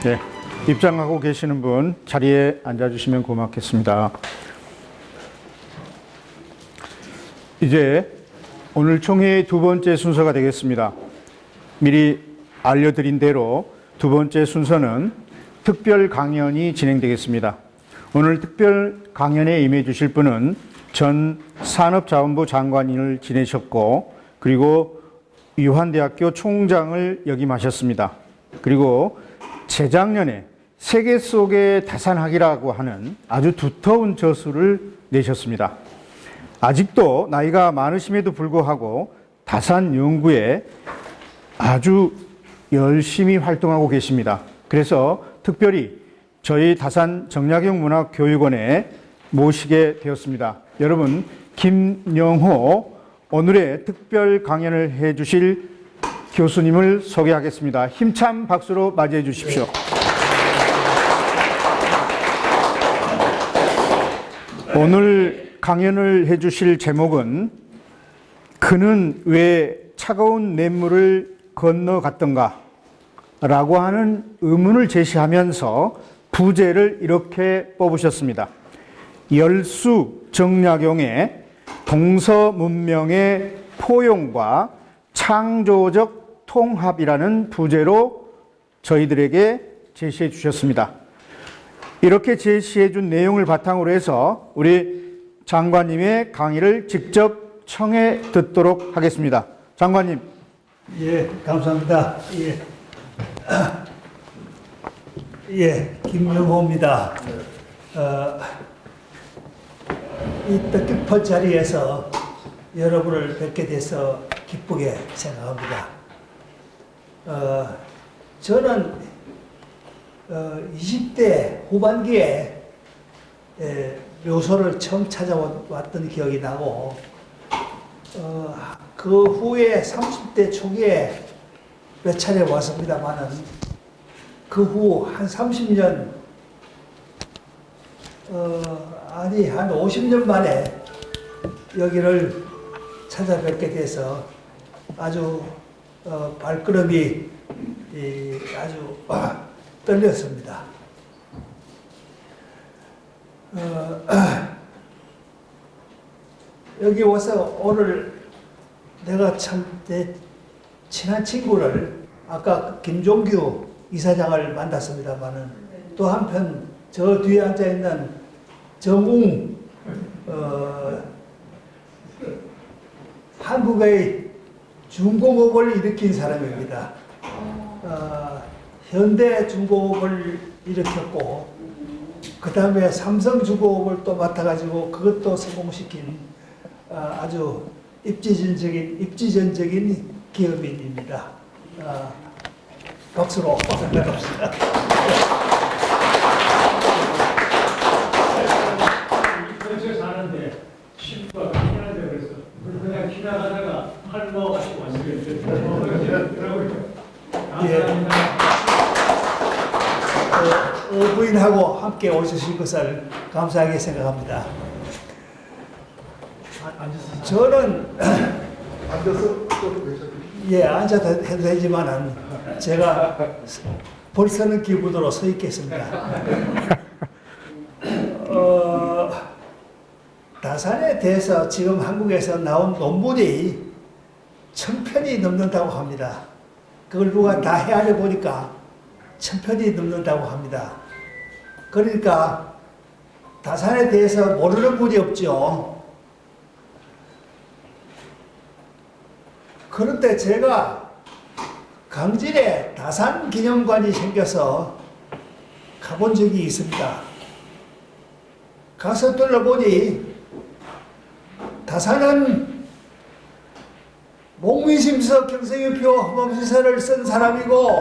네, 입장하고 계시는 분 자리에 앉아주시면 고맙겠습니다. 이제 오늘 총회의 두 번째 순서가 되겠습니다. 미리 알려드린 대로 두 번째 순서는 특별 강연이 진행되겠습니다. 오늘 특별 강연에 임해 주실 분은 전 산업자원부 장관을 지내셨고, 그리고 유한대학교 총장을 역임하셨습니다. 그리고 재작년에 세계 속의 다산학이라고 하는 아주 두터운 저술을 내셨습니다. 아직도 나이가 많으심에도 불구하고 다산 연구에 아주 열심히 활동하고 계십니다. 그래서 특별히 저희 다산 정약용 문화교육원에 모시게 되었습니다. 여러분, 김영호 오늘의 특별 강연을 해 주실 교수님을 소개하겠습니다. 힘찬 박수로 맞이해 주십시오. 오늘 강연을 해 주실 제목은 그는 왜 차가운 냇물을 건너갔던가 라고 하는 의문을 제시하면서 부제를 이렇게 뽑으셨습니다. 열수 정약용의 동서문명의 포용과 창조적 통합이라는 부제로 저희들에게 제시해 주셨습니다. 이렇게 제시해 준 내용을 바탕으로 해서 우리 장관님의 강의를 직접 청해 듣도록 하겠습니다. 장관님. 예, 감사합니다. 김영호입니다. 이 뜻깊은 자리에서 여러분을 뵙게 돼서 기쁘게 생각합니다. 저는 20대 후반기에 묘소를 처음 찾아왔던 기억이 나고, 그 후에 30대 초기에 몇 차례 왔습니다만은 그 후 한 30년, 한 50년 만에 여기를 찾아뵙게 돼서 아주 발걸음이 아주 떨렸습니다. 여기 와서 오늘 내가 참 내 친한 친구를 아까 김종규 이사장을 만났습니다만은 또 한편 저 뒤에 앉아 있는 정웅 한국의 중공업을 일으킨 사람입니다. 현대 중공업을 일으켰고, 그 다음에 삼성 중공업을 또 맡아가지고 그것도 성공시킨 아주 입지전적인 기업인입니다. 박수로 반갑습니다. 근처에 사는데 친구가 피나는데 그래서 그냥 지나가다가 할머니가 왔어요. 감사합니다. 5부인하고 함께 오셔신 것을 감사하게 생각합니다. 저는 앉아도 해도 되지만은 제가 벌서는 기분으로 서 있겠습니다. 다산에 대해서 지금 한국에서 나온 논문이 1000편이 넘는다고 합니다. 그걸 누가 다 헤아려 보니까 1000편이 넘는다고 합니다. 그러니까 다산에 대해서 모르는 분이 없죠. 그런데 제가 강진에 다산 기념관이 생겨서 가본 적이 있습니다. 가서 둘러보니 다산은 목민심서 경성유표 허범시설을 쓴 사람이고,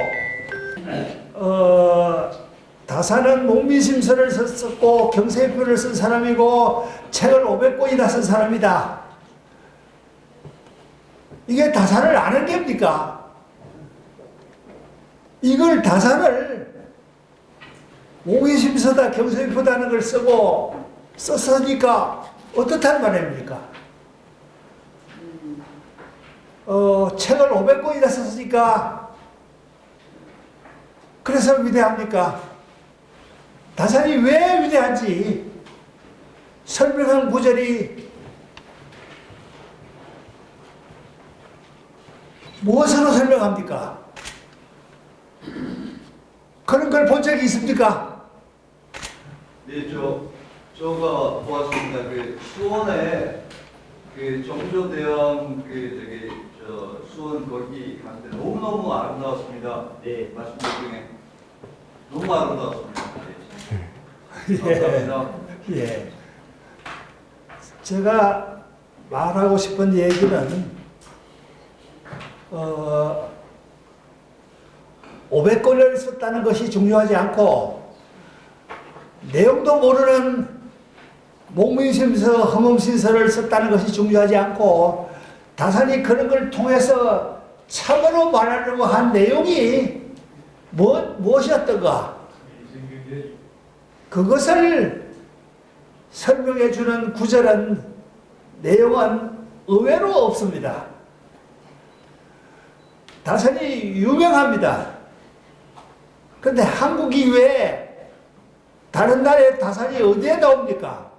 다산은 목민심서를 썼고 경성유표를 쓴 사람이고 책을 500권이나 쓴 사람이다. 이게 다산을 아는 겁니까? 이걸 다산을 목민심서다 경성유표다는 걸 썼으니까 어떻다는 말입니까? 책을 500권이나 썼으니까 그래서 위대합니까? 다산이 왜 위대한지 설명한 구절이 무엇으로 설명합니까? 그런 걸 본 적이 있습니까? 네, 저가 보았습니다. 그 수원에 그 정조대왕 수원 거기 갔을 때 너무너무 아름다웠습니다. 네, 말씀 중에 너무 아름다웠습니다. 네. 감사합니다. 예. 제가 말하고 싶은 얘기는 500권을 썼다는 것이 중요하지 않고 내용도 모르는 목민심서, 허멈신서를 썼다는 것이 중요하지 않고 다산이 그런 걸 통해서 참으로 말하려고 한 내용이 무엇이었던가? 그것을 설명해 주는 구절은, 내용은 의외로 없습니다. 다산이 유명합니다. 그런데 한국 이외에 다른 나라의 다산이 어디에 나옵니까?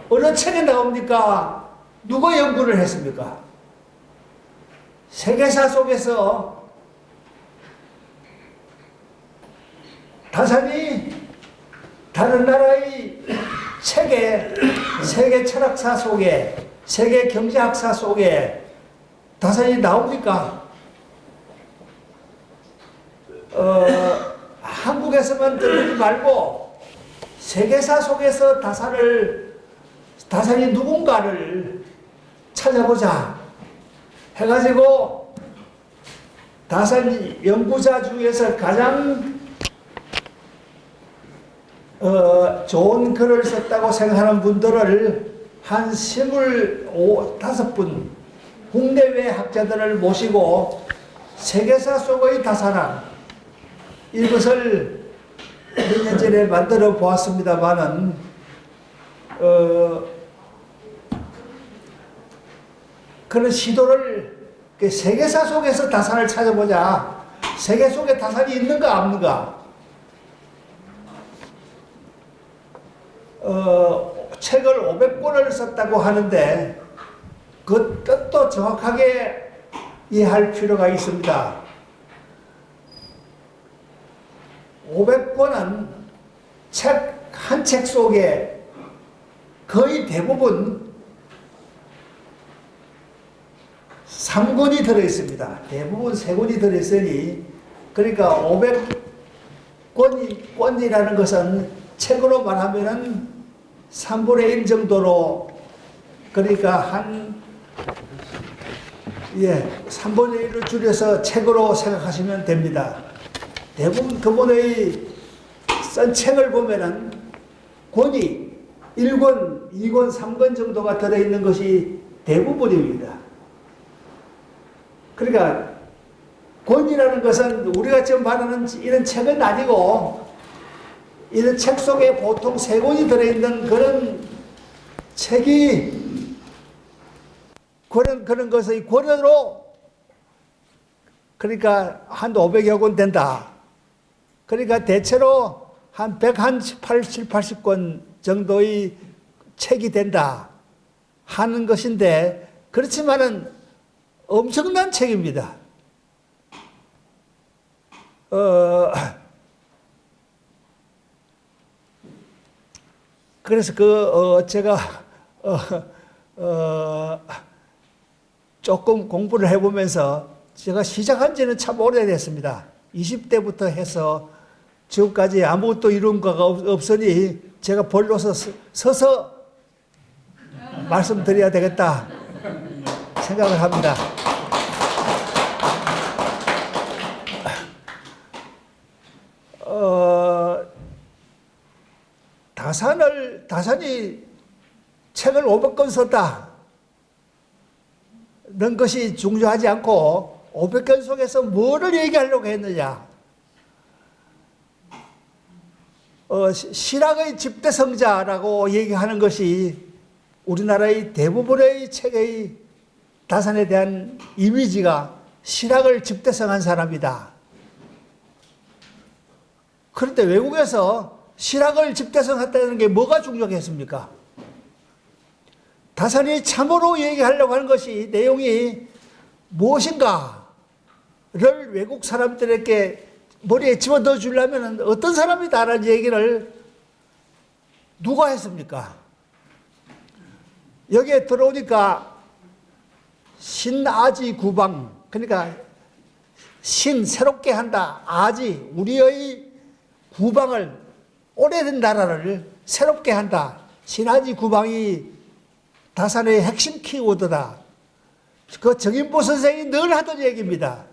어느 책에 나옵니까? 누가 연구를 했습니까? 세계사 속에서 다산이 다른 나라의 책에, 세계 철학사 속에, 세계 경제학사 속에 다산이 나옵니까? 한국에서만 들지 말고 세계사 속에서 다산이 누군가를 찾아보자 해가지고 다산 연구자 중에서 가장 좋은 글을 썼다고 생각하는 분들을 한 25분 국내외 학자들을 모시고 세계사 속의 다산학 이것을 몇 년 전에 만들어 보았습니다만은 그런 시도를 세계사 속에서 다산을 찾아보자. 세계 속에 다산이 있는가 없는가? 책을 500권을 썼다고 하는데 그 뜻도 정확하게 이해할 필요가 있습니다. 500권은 한 책 속에 거의 대부분 3권이 들어있습니다. 대부분 3권이 들어있으니, 그러니까 500권이라는 것은 책으로 말하면은 3분의 1 정도로, 그러니까 3분의 1을 줄여서 책으로 생각하시면 됩니다. 대부분 그분의 쓴 책을 보면은 권이 1권, 2권, 3권 정도가 들어있는 것이 대부분입니다. 그러니까 권이라는 것은 우리가 지금 말하는 이런 책은 아니고, 이런 책 속에 보통 3권이 들어있는 그런 책이 그런 것의 권으로, 그러니까 한 500여 권 된다. 그러니까 대체로 한 180, 80권 정도의 책이 된다 하는 것인데, 그렇지만은 엄청난 책입니다. 그래서 제가 조금 공부를 해보면서, 제가 시작한 지는 참 오래됐습니다. 20대부터 해서 지금까지 아무것도 이룬 거가 없으니 제가 벌로서 서서 말씀드려야 되겠다 생각을 합니다. 다산이 책을 500권 썼다 는 것이 중요하지 않고 500권 속에서 뭐를 얘기하려고 했느냐. 실학의 집대성자라고 얘기하는 것이 우리나라의 대부분의 책의 다산에 대한 이미지가 실학을 집대성한 사람이다. 그런데 외국에서 실학을 집대성했다는 게 뭐가 중요했습니까? 다산이 참으로 얘기하려고 하는 것이 내용이 무엇인가를 외국 사람들에게 머리에 집어넣어 주려면 어떤 사람이다라는 얘기를 누가 했습니까? 여기에 들어오니까 신아지 구방, 그러니까 신 새롭게 한다. 아지 우리의 구방을, 오래된 나라를 새롭게 한다. 신아지 구방이 다산의 핵심 키워드다. 그 정인보 선생이 늘 하던 얘기입니다.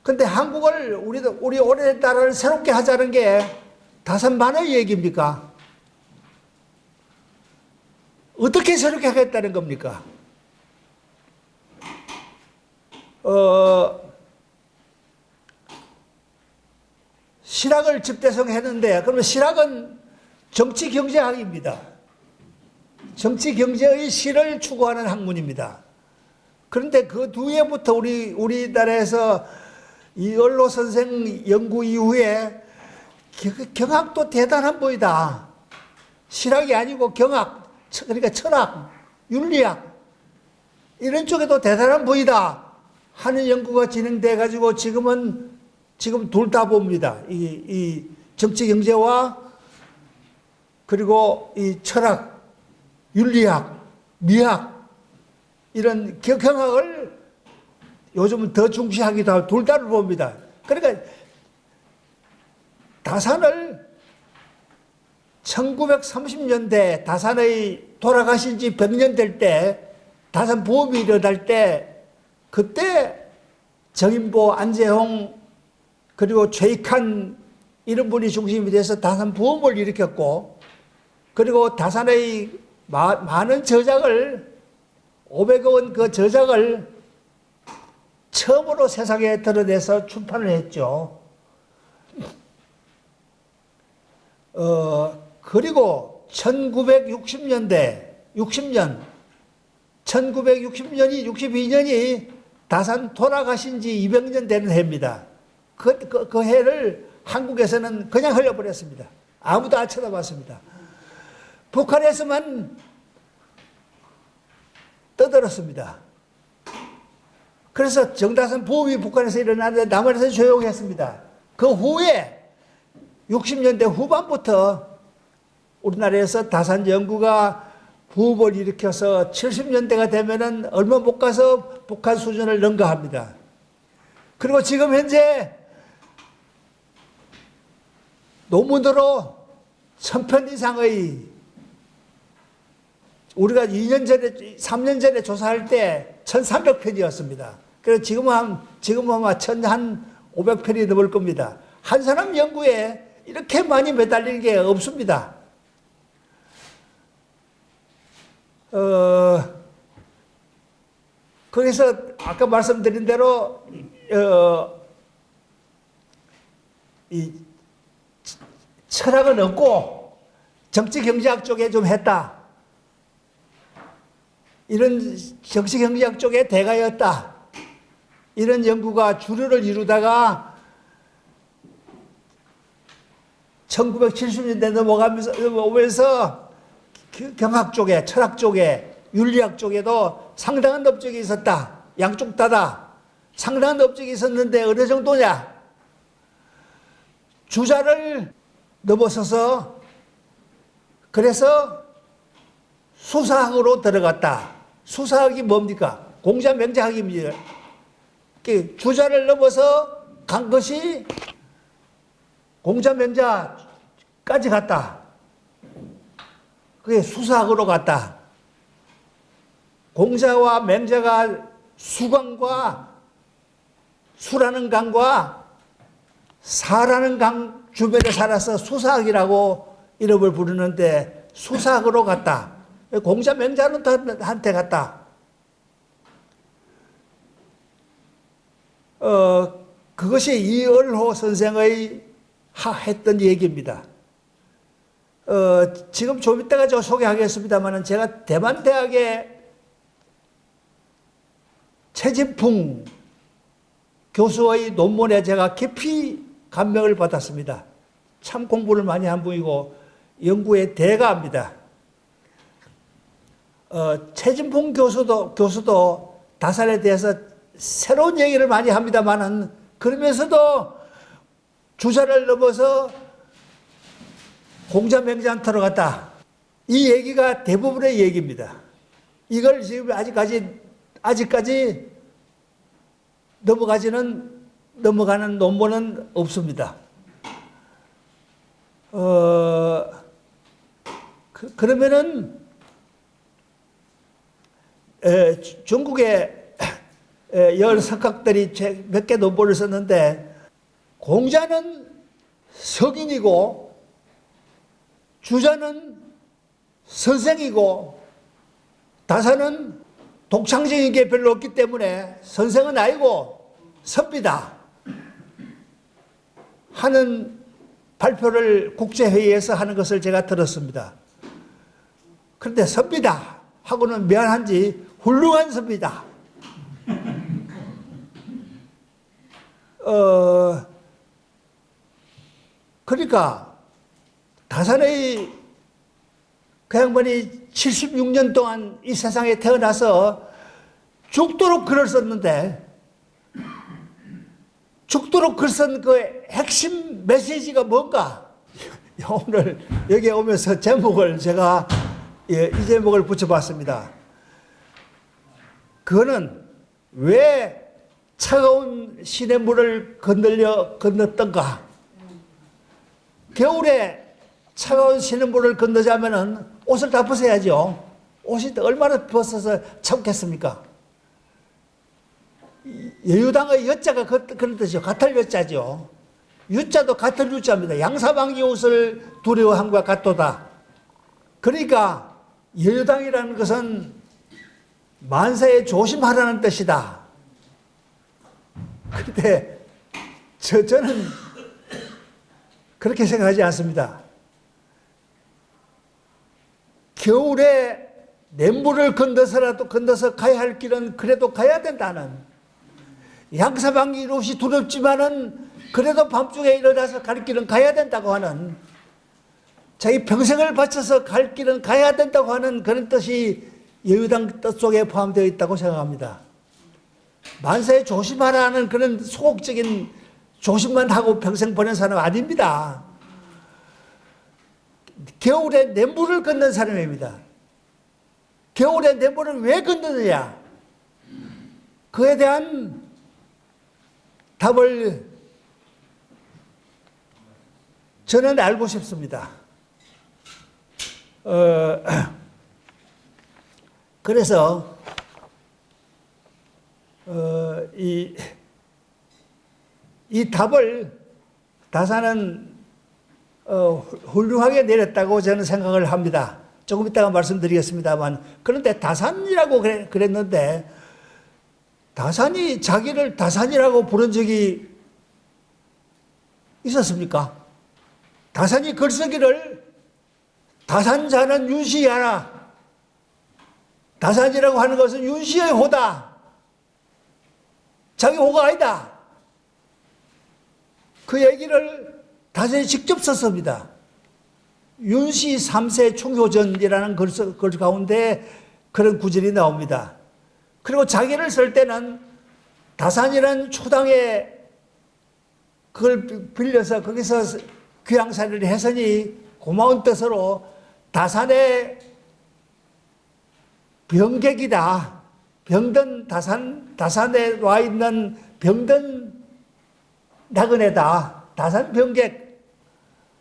근데 한국을 우리 오래된 나라를 새롭게 하자는 게 다산만의 얘기입니까? 어떻게 새롭게 하겠다는 겁니까? 실학을 집대성했는데, 그러면 실학은 정치경제학입니다. 정치경제의 실을 추구하는 학문입니다. 그런데 그 뒤에부터 우리나라에서 이얼로 선생 연구 이후에 경학도 대단한 보이다. 실학이 아니고 경학, 그러니까 철학, 윤리학 이런 쪽에도 대단한 보이다 하는 연구가 진행돼 가지고 지금 둘 다 봅니다. 이 정치 경제와 그리고 이 철학, 윤리학, 미학 이런 경학을 요즘은 더 중시하기도 하고 둘 다를 봅니다. 그러니까 다산을 1930년대 다산의 돌아가신 지 100년 될 때, 다산 부흥이 일어날 때, 그때 정인보, 안재홍, 그리고 최익한 이런 분이 중심이 돼서 다산 부흥을 일으켰고, 그리고 다산의 많은 저작을, 500억 원 그 저작을 처음으로 세상에 드러내서 출판을 했죠. 그리고 1962년이 62년이 돌아가신 지 200년 되는 해입니다. 그 해를 한국에서는 그냥 흘려버렸습니다. 아무도 안 쳐다봤습니다. 북한에서만 떠들었습니다. 그래서 정다산 부흥이 북한에서 일어났는데 남한에서 조용했습니다. 그 후에 60년대 후반부터 우리나라에서 다산 연구가 부흥을 일으켜서 70년대가 되면은 얼마 못 가서 북한 수준을 능가합니다. 그리고 지금 현재 논문으로 1000편 이상의, 우리가 3년 전에 조사할 때 1300편이었습니다. 그래서 지금은 아마 1500편이 넘을 겁니다. 한 사람 연구에 이렇게 많이 매달리는 게 없습니다. 그래서 아까 말씀드린 대로 이 철학은 없고 정치경제학 쪽에 좀 했다. 이런 정치경제학 쪽에 대가였다. 이런 연구가 주류를 이루다가 1970년대 넘어오면서 경학 쪽에, 철학 쪽에, 윤리학 쪽에도 상당한 업적이 있었다. 양쪽 다다. 상당한 업적이 있었는데 어느 정도냐? 주자를 넘어서서 그래서 수사학으로 들어갔다. 수사학이 뭡니까? 공자명자학입니다. 주자를 넘어서 간 것이 공자명자까지 갔다. 그게 수사학으로 갔다. 공자와 맹자가 수강과 수라는 강과 사라는 강 주변에 살아서 수사학이라고 이름을 부르는데 수사학으로 갔다. 공자 맹자는 한테 갔다. 그것이 이얼호 선생의 했던 얘기입니다. 지금 좀 이따가 저 소개하겠습니다만 제가 대만대학의 최진풍 교수의 논문에 제가 깊이 감명을 받았습니다. 참 공부를 많이 한 분이고 연구의 대가입니다. 최진봉 교수도 다산에 대해서 새로운 얘기를 많이 합니다만은 그러면서도 주자를 넘어서 공자 맹자한테로 갔다. 이 얘기가 대부분의 얘기입니다. 이걸 지금 아직까지 넘어가는 논문은 없습니다. 그러면은 중국의 열석학들이 몇 개 논문을 썼는데 공자는 석인이고 주자는 선생이고 다산은 독창적인 게 별로 없기 때문에 선생은 아니고 섭비다 하는 발표를 국제회의에서 하는 것을 제가 들었습니다. 그런데 섭비다 하고는 미안한지 훌륭한 섭비다. 그러니까 다산의 그 양반이 76년 동안 이 세상에 태어나서 죽도록 글을 썼는데 죽도록 글 쓴 그 핵심 메시지가 뭔가? 오늘 여기 오면서 제목을 제가 이 제목을 붙여봤습니다. 그거는 왜 차가운 시냇물을 건넜던가? 겨울에 차가운 시냇물을 건너자면은 옷을 다 벗어야죠. 옷이 얼마나 벗어서 참겠습니까? 여유당의 여자가 그런 뜻이죠. 같을 여자죠. 유자도 같을 유자입니다. 양사방이 옷을 두려워함과 같도다. 그러니까 여유당이라는 것은 만사에 조심하라는 뜻이다. 그런데 저는 그렇게 생각하지 않습니다. 겨울에 냇물을 건너서 가야 할 길은 그래도 가야 된다는, 양사방이 옷이 두렵지만은 그래도 밤중에 일어나서 갈 길은 가야 된다고 하는, 자기 평생을 바쳐서 갈 길은 가야 된다고 하는 그런 뜻이 여유당 뜻 속에 포함되어 있다고 생각합니다. 만사에 조심하라는 그런 소극적인 조심만 하고 평생 보낸 사람 아닙니다. 겨울에 냇물을 건넌 사람입니다. 겨울에 냇물을 왜 건너느냐? 그에 대한 답을 저는 알고 싶습니다. 그래서 이 답을 다산은 훌륭하게 내렸다고 저는 생각을 합니다. 조금 이따가 말씀드리겠습니다만, 그런데 다산이라고 그랬는데 다산이 자기를 다산이라고 부른 적이 있었습니까? 다산이 글쓰기를 다산자는 윤시하라, 다산이라고 하는 것은 윤시의 호다, 자기 호가 아니다, 그 얘기를 다산이 직접 썼습니다. 윤시 3세 충효전이라는 글 가운데 그런 구절이 나옵니다. 그리고 자기를 쓸 때는 다산이라는 초당에 그걸 빌려서 거기서 귀양살이를 했으니 고마운 뜻으로 다산의 병객이다, 병든 다산에 와 있는 병든 나그네다, 다산 병객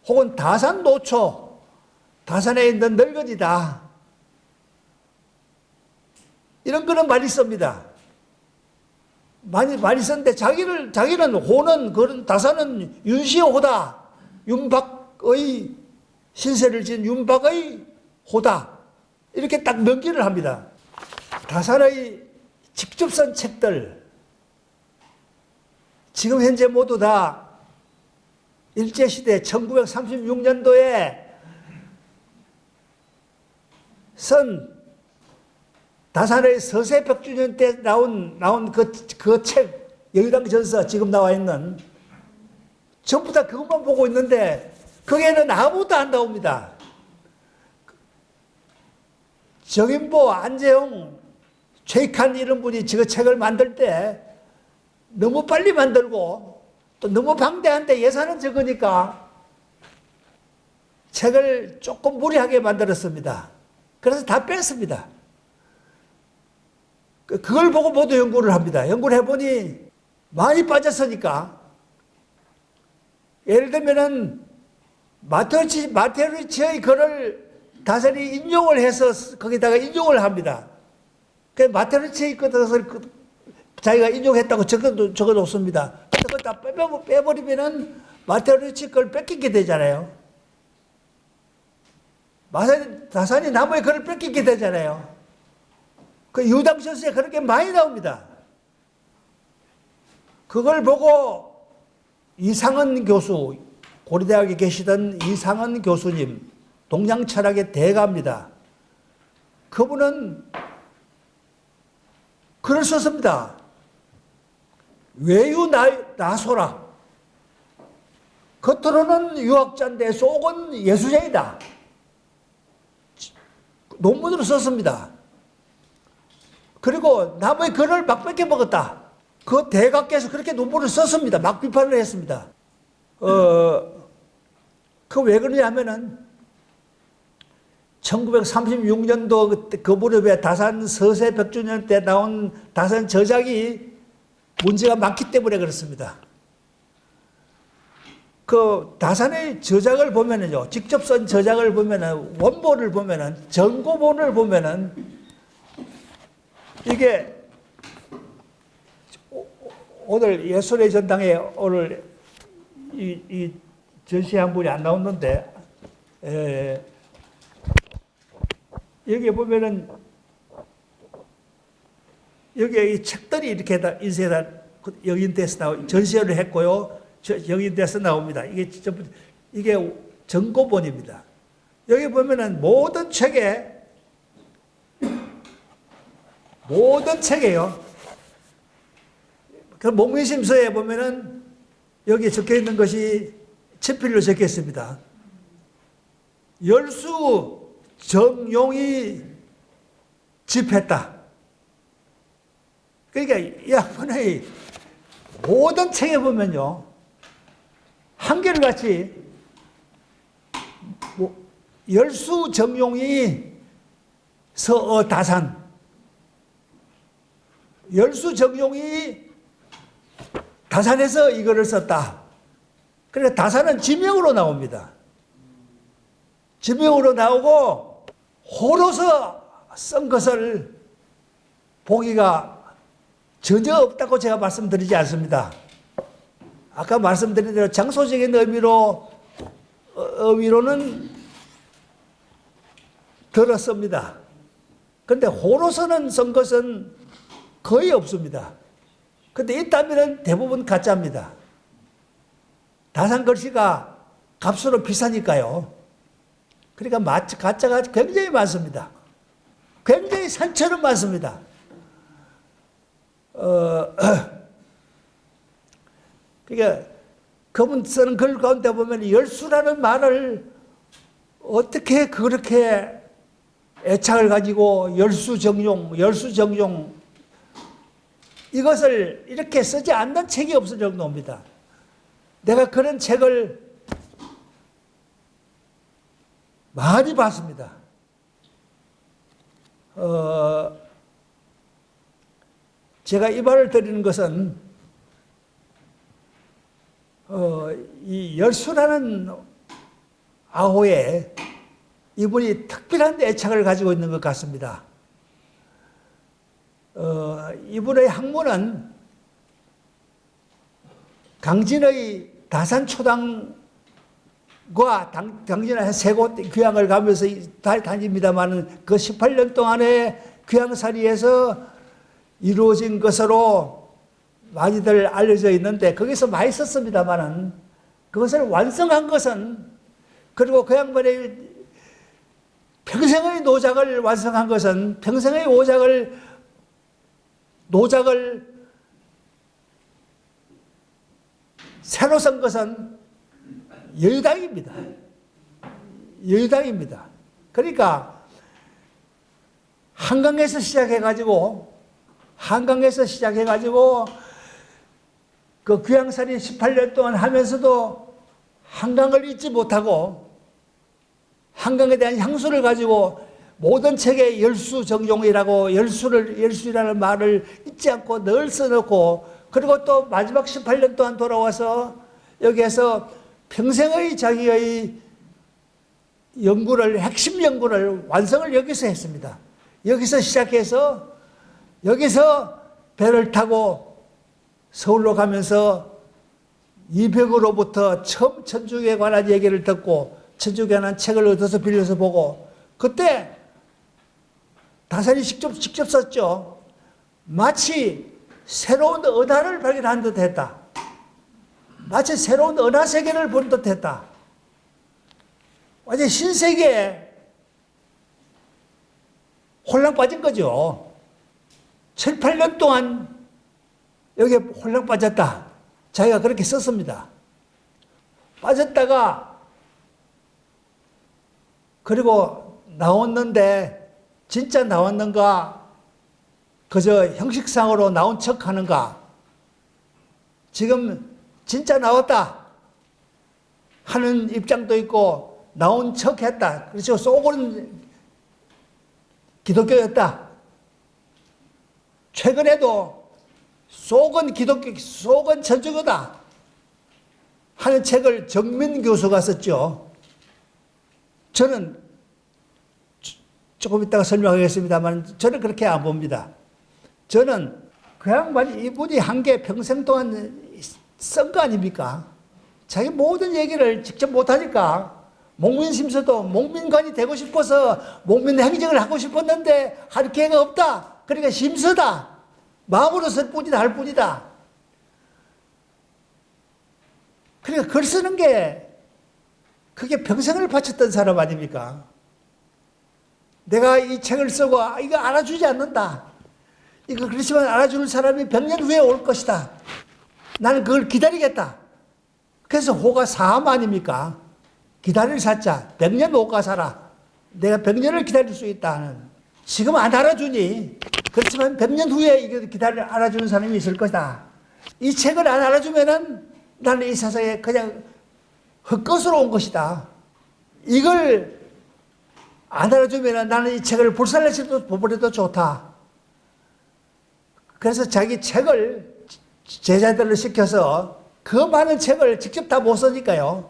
혹은 다산 노초, 다산에 있는 늙은이다, 이런 거는 많이 씁니다. 많이 썼는데 자기는 호는, 그런 다산은 윤시의 호다, 윤박의 신세를 진 윤박의 호다, 이렇게 딱 명기를 합니다. 다산의 직접 쓴 책들 지금 현재 모두 다 일제시대 1936년도에 선 다산의 서세 100주년 때 나온 그 책, 여의당 전서, 지금 나와 있는 전부 다 그것만 보고 있는데 거기에는 아무것도 안 나옵니다. 정인보, 안재홍, 최익한 이런 분이 저 책을 만들 때 너무 빨리 만들고 또 너무 방대한데 예산은 적으니까 책을 조금 무리하게 만들었습니다. 그래서 다 뺐습니다. 그걸 보고 모두 연구를 합니다. 연구를 해보니 많이 빠졌으니까 예를 들면은 마테르치의 글을 다산이 인용을 해서 거기다가 인용을 합니다. 그 마테르치의 것을 자기가 인용했다고 적어놓습니다. 근데 그걸 다 빼버리면은 마테르치 걸 뺏기게 되잖아요. 다산이 나무의 글을 뺏기게 되잖아요. 그 유당천수에 그렇게 많이 나옵니다. 그걸 보고 이상은 교수, 고려대학에 계시던 이상은 교수님, 동양철학의 대가입니다. 그분은 글을 썼습니다. 외유나소라. 겉으로는 유학자인데 속은 예수쟁이다. 논문으로 썼습니다. 그리고 남의 글을 막 뺏겨 먹었다. 그 대가께서 그렇게 논문을 썼습니다. 막 비판을 했습니다. 그 왜 그러냐면은 1936년도 그 무렵에 다산 서세 100주년 때 나온 다산 저작이 문제가 많기 때문에 그렇습니다. 그 다산의 저작을 보면은요, 직접 쓴 저작을 보면은, 원본을 보면은, 전고본을 보면은, 이게 오늘 예술의 전당에 오늘 이 전시한 분이 안 나오는데, 여기 보면은, 여기에 이 책들이 이렇게 다 인쇄다 영인돼서 전시회를 했고요. 영인돼서 나옵니다. 이게 전고본입니다. 여기 보면은 모든 책에요. 그 목민심서에 보면은 여기 적혀 있는 것이 친필로 적혀 있습니다. 열수 정용이 집했다. 그러니까 이 양반의 모든 책에 보면요, 한결같이 열수 정용이 서어 다산, 열수 정용이 다산에서 이거를 썼다. 그러니까 다산은 지명으로 나옵니다. 지명으로 나오고 호로서 쓴 것을 보기가 전혀 없다고 제가 말씀드리지 않습니다. 아까 말씀드린 대로 장소적인 의미로는 들었습니다. 그런데 호로서는 쓴 것은 거의 없습니다. 근데 있다면 대부분 가짜입니다. 다산 글씨가 값으로 비싸니까요. 그러니까 가짜가 굉장히 많습니다. 굉장히 산처럼 많습니다. 그러니까 그분 쓰는 글 가운데 보면 열수라는 말을 어떻게 그렇게 애착을 가지고 열수정용 이것을 이렇게 쓰지 않는 책이 없을 정도입니다. 내가 그런 책을 많이 봤습니다. 제가 이 말을 드리는 것은 이 열수라는 아호에 이분이 특별한 애착을 가지고 있는 것 같습니다. 이분의 학문은 강진의 다산초당과 강진의 세 곳 귀향을 가면서 다닙니다만 그 18년 동안의 귀향살이에서 이루어진 것으로 많이들 알려져 있는데 거기서 많이 썼습니다만은 그것을 완성한 것은, 그리고 그 양반의 평생의 노작을 완성한 것은, 평생의 노작을 새로 선 것은 여의당입니다. 여의당입니다. 그러니까 한강에서 시작해가지고 그 귀양살이 18년 동안 하면서도 한강을 잊지 못하고 한강에 대한 향수를 가지고 모든 책에 열수정용이라고 열수라는 말을 잊지 않고 늘 써놓고, 그리고 또 마지막 18년 동안 돌아와서 여기에서 평생의 자기의 핵심 연구를 완성을 여기서 했습니다. 여기서 시작해서 여기서 배를 타고 서울로 가면서 이백으로부터 처음 천주교에 관한 얘기를 듣고 천주교에 관한 책을 얻어서 빌려서 보고, 그때 다산이 직접 썼죠. 마치 새로운 은하를 발견한 듯 했다. 마치 새로운 은하 세계를 본 듯 했다. 완전 신세계에 홀랑 빠진 거죠. 7, 8년 동안 여기에 홀랑 빠졌다. 자기가 그렇게 썼습니다. 빠졌다가 그리고 나왔는데 진짜 나왔는가, 그저 형식상으로 나온 척 하는가, 지금 진짜 나왔다 하는 입장도 있고 나온 척 했다. 그렇죠. 속은 기독교였다. 최근에도 속은 천주교다 하는 책을 정민 교수가 썼죠. 저는 조금 이따가 설명하겠습니다만 저는 그렇게 안 봅니다. 저는 그 양반이, 이분이 한 게 평생 동안 쓴 거 아닙니까? 자기 모든 얘기를 직접 못하니까 목민심서도 목민관이 되고 싶어서 목민 행정을 하고 싶었는데 할 기회가 없다. 그러니까 심서다. 마음으로 쓸 뿐이다 할 뿐이다. 그러니까 글 쓰는 게 그게 평생을 바쳤던 사람 아닙니까? 내가 이 책을 쓰고 이거 알아주지 않는다. 이거 그렇지만 알아주는 사람이 100년 후에 올 것이다. 나는 그걸 기다리겠다. 그래서 호가 사함 아닙니까? 기다릴 사자. 100년 호가 살아. 내가 100년을 기다릴 수 있다 하는. 지금 안 알아주니 그렇지만 100년 후에 이거 알아주는 사람이 있을 것이다. 이 책을 안 알아주면은 나는 이 세상에 그냥 헛것으로 온 것이다. 이걸 안 알아주면 나는 이 책을 불살라치도 버려도 좋다. 그래서 자기 책을 제자들을 시켜서 그 많은 책을 직접 다 못 쓰니까요.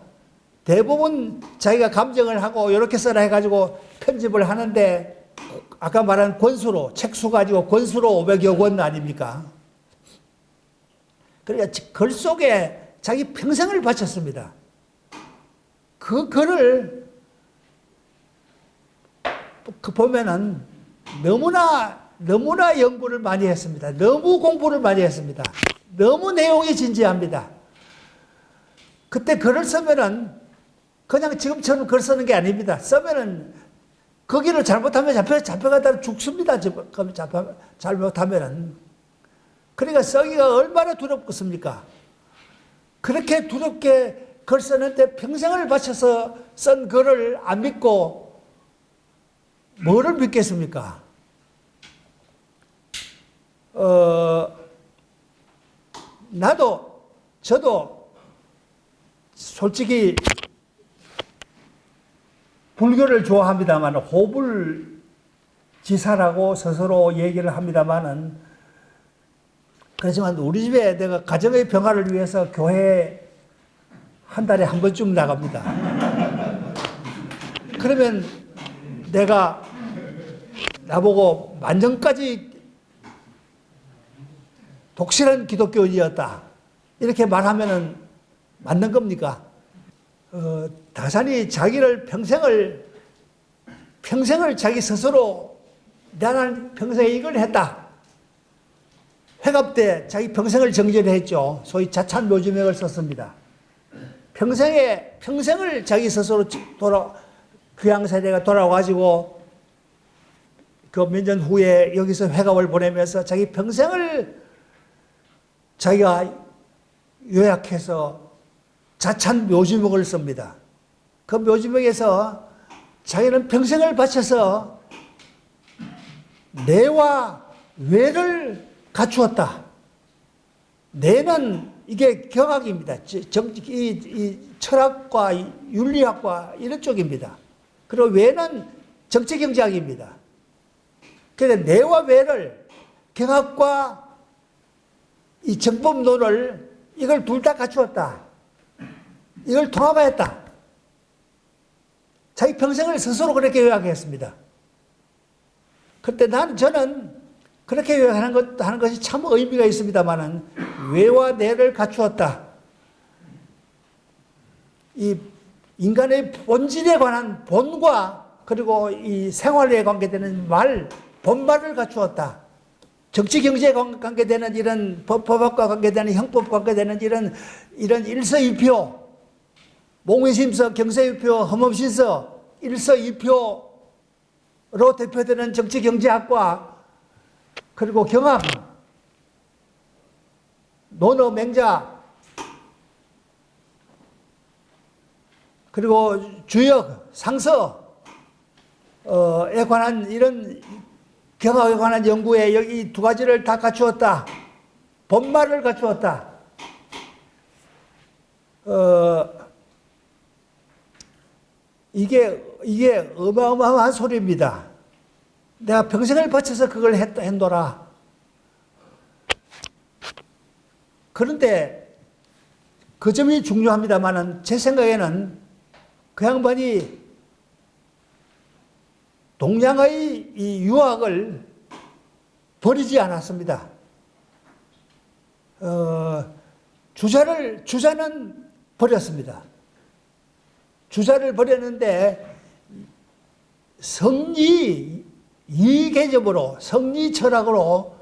대부분 자기가 감정을 하고 이렇게 써라 해가지고 편집을 하는데, 아까 말한 권수로, 책수 가지고 권수로 500여 권 아닙니까? 그러니까 글 속에 자기 평생을 바쳤습니다. 그 글을 보면은 너무나 연구를 많이 했습니다. 너무 공부를 많이 했습니다. 너무 내용이 진지합니다. 그때 글을 쓰면은 그냥 지금처럼 글 쓰는 게 아닙니다. 쓰면은 거기를 잘못하면 잡혀가다 죽습니다. 잘못하면은. 그러니까 쓰기가 얼마나 두렵겠습니까? 그렇게 두렵게 글 쓰는데 평생을 바쳐서 쓴 글을 안 믿고 뭐를 믿겠습니까? 저도 솔직히 불교를 좋아합니다만, 호불지사라고 스스로 얘기를 합니다만은, 그렇지만 우리 집에 내가 가정의 평화를 위해서 교회에 한 달에 한 번쯤 나갑니다. 그러면 내가 나보고 만년까지 독실한 기독교인이었다 이렇게 말하면은 맞는 겁니까? 다산이 자기를 평생을 자기 스스로 나는 평생에 이걸 했다. 회갑 때 자기 평생을 정제했죠. 소위 자찬묘주명을 썼습니다. 평생을 자기 스스로 귀양세대가 돌아와가지고 그 몇 년 후에 여기서 회갑을 보내면서 자기 평생을 자기가 요약해서 자찬 묘지목을 씁니다. 그 묘지목에서 자기는 평생을 바쳐서 내와 외를 갖추었다. 내는 이게 경학입니다. 이 철학과 윤리학과 이런 쪽입니다. 그리고 외는 정치경제학입니다. 그래서 내와 외를 경학과 이 정법론을 이걸 둘 다 갖추었다. 이걸 통합하였다. 자기 평생을 스스로 그렇게 요약했습니다. 그때 저는 그렇게 요약하는 것이 참 의미가 있습니다만은 외와 내를 갖추었다. 이 인간의 본질에 관한 본과 그리고 이 생활에 관계되는 본말을 갖추었다. 정치 경제에 관계되는 이런 법학과 관계되는 형법과 관계되는 이런 일서이표, 몽위심서, 경서이표, 허멈신서, 일서이표로 대표되는 정치 경제학과 그리고 경학, 논어, 맹자, 그리고 주역, 상서에 관한 이런 경학에 관한 연구에 여기 두 가지를 다 갖추었다. 본말을 갖추었다. 이게 어마어마한 소리입니다. 내가 평생을 바쳐서 그걸 했노라. 그런데 그 점이 중요합니다만은 제 생각에는 그 양반이 동양의 이 유학을 버리지 않았습니다. 주자는 버렸습니다. 주자를 버렸는데 이 개념으로 성리 철학으로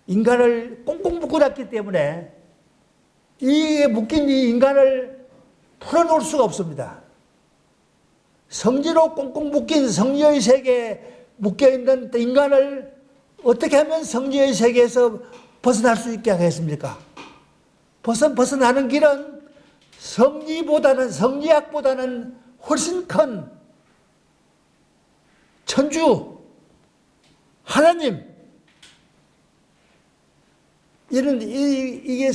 인간을 꽁꽁 묶어놨기 때문에 이에 묶인 이 인간을 풀어놓을 수가 없습니다. 성지로 꽁꽁 묶인 성리의 세계에 묶여있는 인간을 어떻게 하면 성리의 세계에서 벗어날 수 있게 하겠습니까? 벗어나는 길은 성리학보다는 훨씬 큰 천주, 하나님, 이게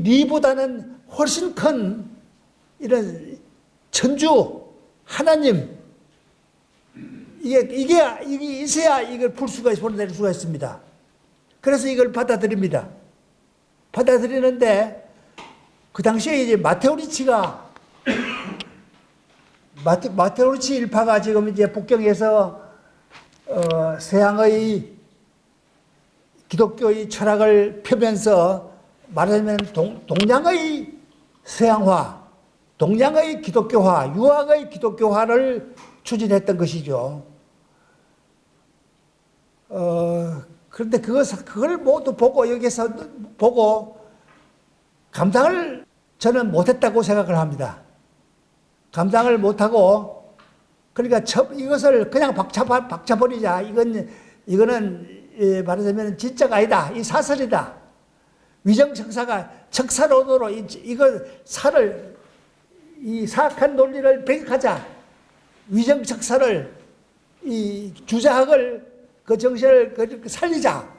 리보다는 훨씬 큰 이런 천주, 하나님, 이게 있어야 이걸 풀어낼 수가 있습니다. 그래서 이걸 받아들입니다. 받아들이는데, 그 당시에 이제 마테오리치 일파가 지금 이제 북경에서 서양의 기독교의 철학을 펴면서 말하자면 동양의 서양화, 동양의 기독교화, 유학의 기독교화를 추진했던 것이죠. 그런데 그걸 모두 보고 여기서 보고 감당을 저는 못했다고 생각을 합니다. 감당을 못하고 그러니까 이것을 그냥 박차버리자. 이거는 말하자면 진짜가 아니다. 이 사설이다. 위정척사가 척사론으로 이 사악한 논리를 배격하자. 위정척사를 이 주자학을 그 정신을 살리자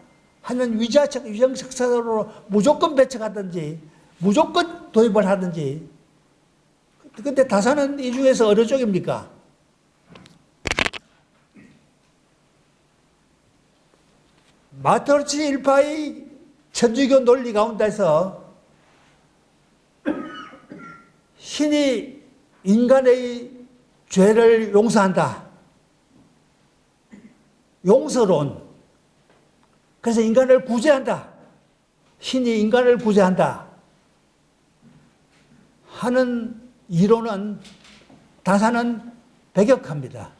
하는 위정척사로 무조건 배척하든지 무조건 도입을 하든지. 근데 다산은 이 중에서 어느 쪽입니까? 마테오리치 일파의 천주교 논리 가운데서 신이 인간의 죄를 용서한다. 용서론. 그래서 인간을 구제한다. 신이 인간을 구제한다. 하는 이론은 다산은 배격합니다.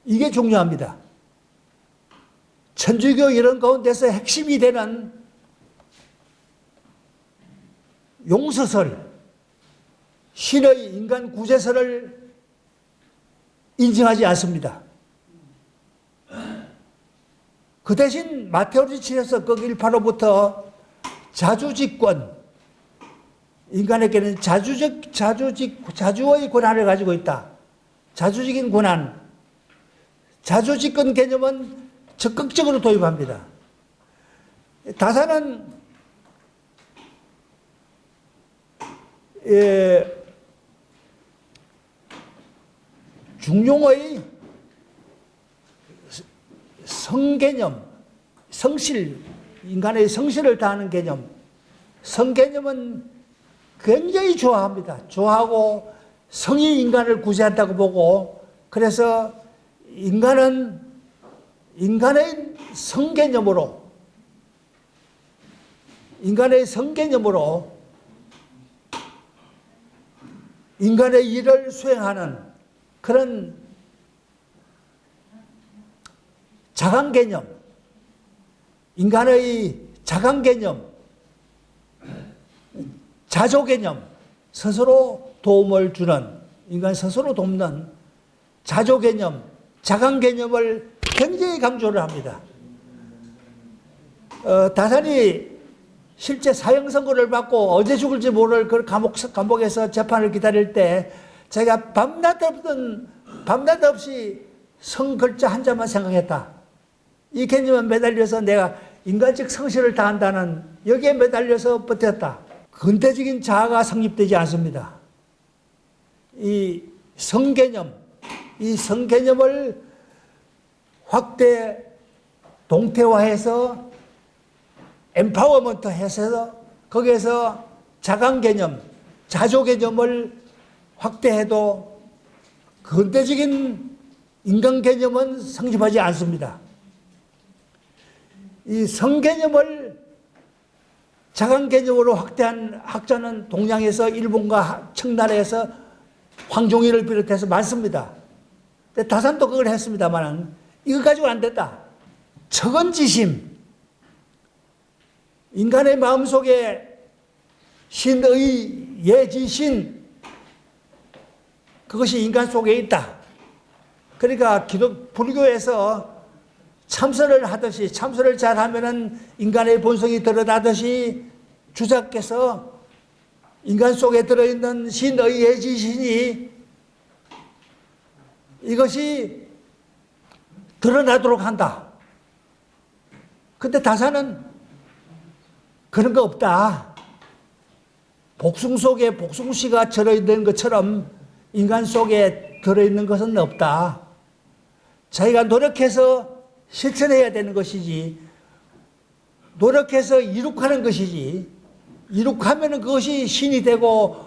이게 중요합니다. 천주교 이론 가운데서 핵심이 되는 용서설, 신의 인간 구제설을 인정하지 않습니다. 그 대신 마테오리치에서 그 일파로부터 자주집권, 인간에게는 자주의 권한을 가지고 있다. 자주적인 권한, 자주집권 개념은 적극적으로 도입합니다. 다산은 중용의 성개념, 성실, 인간의 성실을 다하는 개념, 성개념은 굉장히 좋아합니다. 좋아하고 성이 인간을 구제한다고 보고, 그래서 인간은 인간의 성개념으로 인간의 일을 수행하는 그런 자강개념, 인간의 자강개념, 자조개념, 스스로 도움을 주는, 인간 스스로 돕는 자조개념, 자강개념을 굉장히 강조를 합니다. 다산이 실제 사형 선고를 받고 언제 죽을지 모를 그 감옥에서 재판을 기다릴 때 자기가 밤낮 없이 성 글자 한 자만 생각했다. 이 개념에 매달려서 내가 인간적 성실을 다한다는 여기에 매달려서 버텼다. 근대적인 자아가 성립되지 않습니다. 이 성개념, 이 성개념을 확대 동태화해서 엠파워먼트 해서 거기에서 자강개념, 자조개념을 확대해도 근대적인 인간개념은 성립하지 않습니다. 이 성개념을 자강개념으로 확대한 학자는 동양에서 일본과 청나라에서 황종일을 비롯해서 많습니다. 근데 다산도 그걸 했습니다만 이거 가지고 안 됐다. 척언지심, 인간의 마음속에 신의 예지신, 그것이 인간 속에 있다. 그러니까 불교에서 참선을 하듯이, 참선을 잘하면은 인간의 본성이 드러나듯이 주자께서 인간 속에 들어있는 신의 예지신이 이것이 드러나도록 한다. 근데 다산은 그런 거 없다. 복숭 속에 복숭씨가 들어있는 것처럼 인간 속에 들어있는 것은 없다. 자기가 노력해서 실천해야 되는 것이지, 노력해서 이룩하는 것이지, 이룩하면 그것이 신이 되고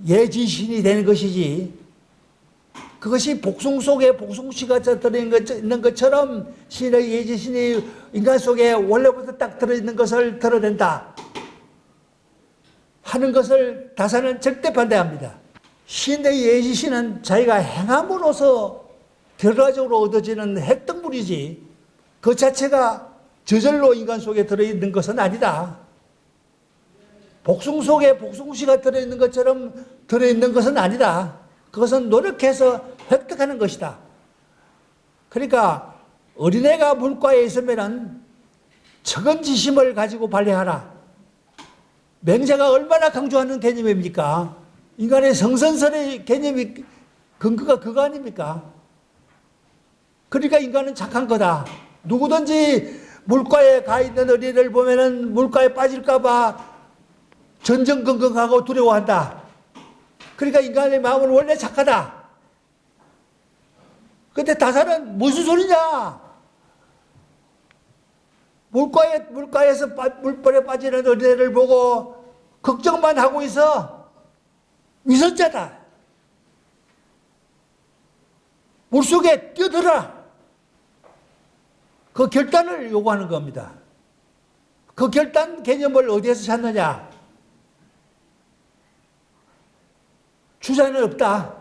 예지신이 되는 것이지, 그것이 복숭 속에 복숭씨가 들어있는 것처럼 신의 예지신이 인간 속에 원래부터 딱 들어있는 것을 드러낸다 하는 것을 다산은 절대 반대합니다. 신의 예지신은 자기가 행함으로써 결과적으로 얻어지는 획득물이지 그 자체가 저절로 인간 속에 들어있는 것은 아니다. 복숭 속에 복숭씨가 들어있는 것처럼 들어있는 것은 아니다. 그것은 노력해서 획득하는 것이다. 그러니까 어린애가 물가에 있으면 척언지심을 가지고 발휘하라. 맹자가 얼마나 강조하는 개념입니까? 인간의 성선설의 개념이 근거가 그거 아닙니까? 그러니까 인간은 착한 거다. 누구든지 물가에 가 있는 어린애를 보면은 물가에 빠질까봐 전전긍긍하고 두려워한다. 그러니까 인간의 마음은 원래 착하다. 근데 다산은 무슨 소리냐? 물가에서 물벌에 빠지는 어린애를 보고 걱정만 하고 있어. 위선자다. 물속에 뛰어들어라. 그 결단을 요구하는 겁니다. 그 결단 개념을 어디에서 찾느냐? 주자는 없다.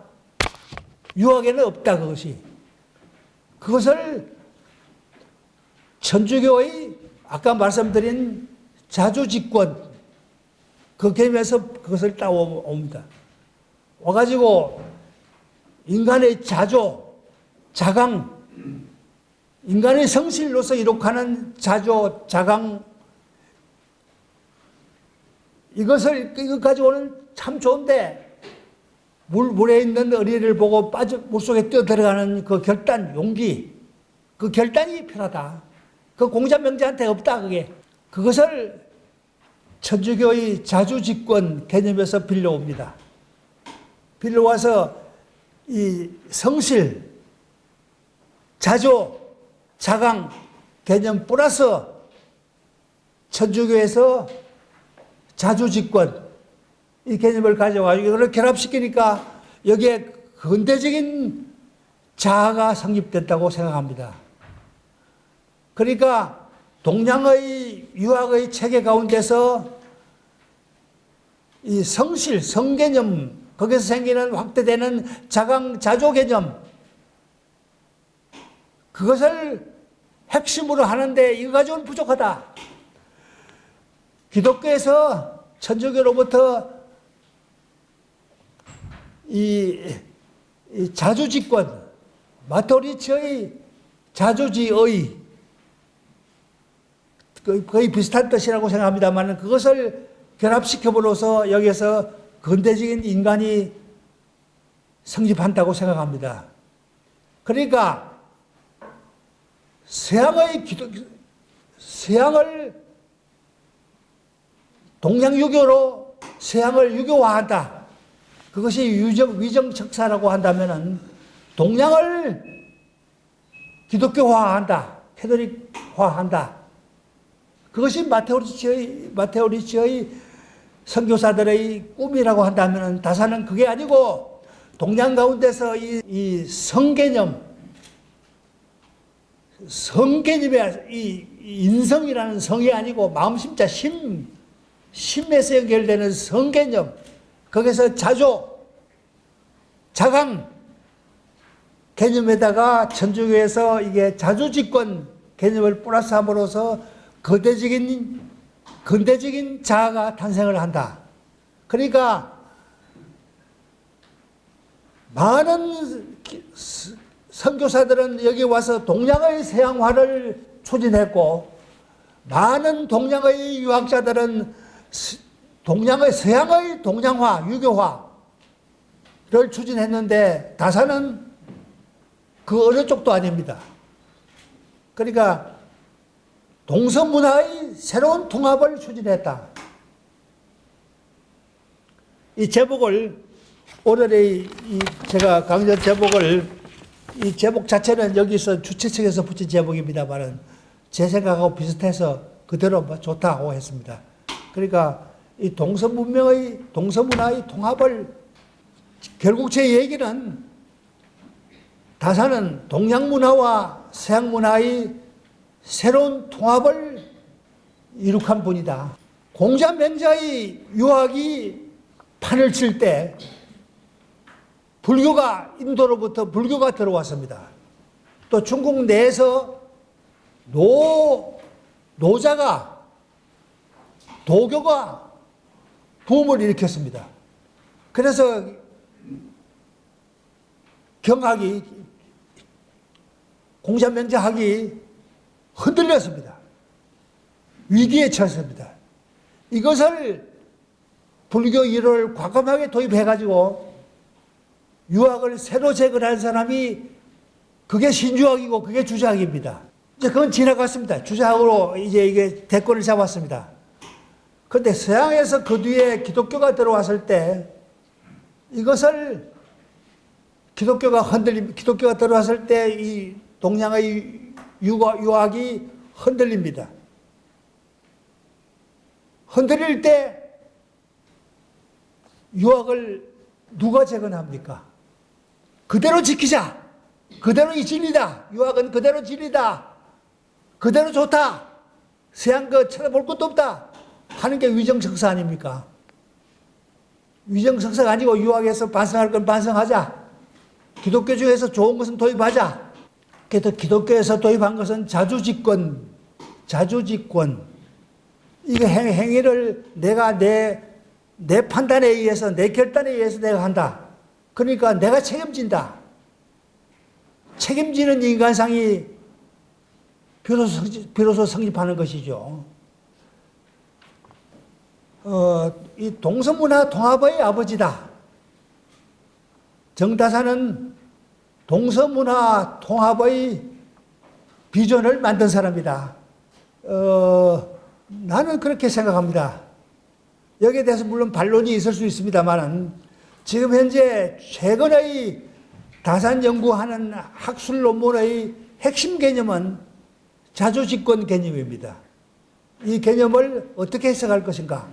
유학에는 없다. 그것을 천주교의 아까 말씀드린 자주집권 그 개념에서 그것을 따옵니다. 와가지고 인간의 자조, 자강, 인간의 성실로서 이룩하는 자조, 자강, 이거 가지고는 참 좋은데, 물에 있는 어린이를 보고 물속에 뛰어 들어가는 그 결단, 용기, 그 결단이 필요하다. 그 공자명제한테 없다, 그게. 그것을 천주교의 자주집권 개념에서 빌려옵니다. 빌려와서 이 성실, 자조, 자강 개념 플러스 천주교에서 자주집권 이 개념을 가져와가지고 이걸 결합시키니까 여기에 근대적인 자아가 성립됐다고 생각합니다. 그러니까 동양의 유학의 체계 가운데서 이 성실, 성개념, 거기서 생기는 확대되는 자강, 자조 개념, 그것을 핵심으로 하는데 이거 가지고는 부족하다. 기독교에서 천주교로부터 이 자주집권, 마토리치의 자주지의 거의 비슷한 뜻이라고 생각합니다만 그것을 결합시켜버려서 여기에서 근대적인 인간이 성립한다고 생각합니다. 그러니까 서양을 동양 유교로 서양을 유교화한다. 그것이 위정척사라고 한다면은 동양을 기독교화한다. 캐톨릭화한다. 그것이 마테오리치의 선교사들의 꿈이라고 한다면은 다사는 그게 아니고 동양 가운데서 이 성개념의 이 인성이라는 성이 아니고 마음심자 심에서 연결되는 성개념, 거기서 자조, 자강 개념에다가 천주교에서 이게 자주집권 개념을 플러스함으로써 근대적인 자아가 탄생을 한다. 그러니까 많은 선교사들은 여기 와서 동양의 서양화를 추진했고 많은 동양의 유학자들은 서양의 동양화, 유교화를 추진했는데 다사는 그 어느 쪽도 아닙니다. 그러니까 동서문화의 새로운 통합을 추진했다. 이 제목을 오늘의 제가 강연 제목을 이 제목 자체는 여기서 주최 측에서 붙인 제목입니다만은 제 생각하고 비슷해서 그대로 좋다고 했습니다. 그러니까 이 동서문화의 통합을 결국 제 얘기는 다사는 동양 문화와 서양 문화의 새로운 통합을 이룩한 분이다. 공자명자의 유학이 판을 칠 때 인도로부터 불교가 들어왔습니다. 또 중국 내에서 도교가 붐을 일으켰습니다. 그래서 공자명자학이 흔들렸습니다. 위기에 처했습니다. 이것을 불교 1호를 과감하게 도입해가지고 유학을 새로 재건한 사람이 그게 신주학이고 그게 주자학입니다. 이제 그건 지나갔습니다. 주자학으로 이제 이게 대권을 잡았습니다. 그런데 서양에서 그 뒤에 기독교가 들어왔을 때 이것을 기독교가 들어왔을 때 이 동양의 유학이 흔들립니다. 흔들릴 때 유학을 누가 재건합니까? 그대로 지키자. 그대로 이 진리다. 유학은 그대로 진리다. 그대로 좋다. 서양 거 쳐다볼 것도 없다. 하는 게 위정석사 아닙니까? 위정석사가 아니고 유학에서 반성할 건 반성하자. 기독교 중에서 좋은 것은 도입하자. 그래서 기독교에서 도입한 것은 자주집권. 이게 행위를 내가 내 판단에 의해서, 내 결단에 의해서 내가 한다. 그러니까 내가 책임진다. 책임지는 인간상이 비로소 성립하는 것이죠. 이 동서문화 통합의 아버지다. 정다산은 동서문화 통합의 비전을 만든 사람이다. 나는 그렇게 생각합니다. 여기에 대해서 물론 반론이 있을 수 있습니다만은 지금 현재 최근의 다산 연구하는 학술 논문의 핵심 개념은 자주집권 개념입니다. 이 개념을 어떻게 해석할 것인가?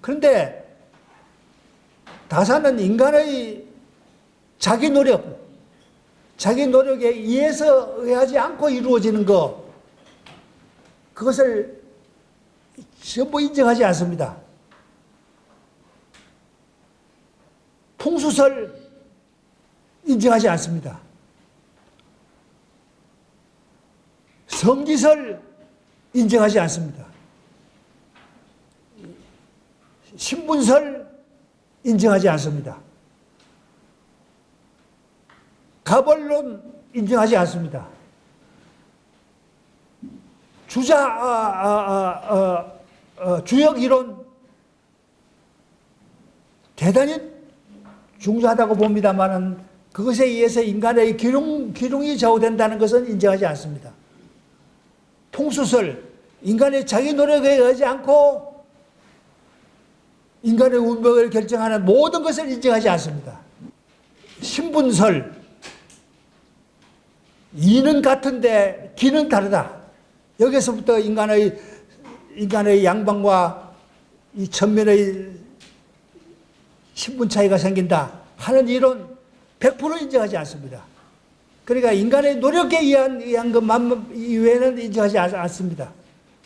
그런데 다산은 인간의 자기 노력에 의하지 않고 이루어지는 그것을 전부 인정하지 않습니다. 풍수설 인정하지 않습니다. 성지설 인정하지 않습니다. 신분설 인정하지 않습니다. 가벌론 인정하지 않습니다. 주역 이론 대단히 중요하다고 봅니다만은 그것에 의해서 인간의 기능이 좌우된다는 것은 인정하지 않습니다. 풍수설, 인간의 자기 노력에 의하지 않고 인간의 운명을 결정하는 모든 것을 인정하지 않습니다. 신분설, 이는 같은데 기는 다르다. 여기서부터 인간의 양방과 이 천면의 신분 차이가 생긴다 하는 이론 100% 인정하지 않습니다. 그러니까 인간의 노력에 의한 것만 이외에는 인정하지 않습니다.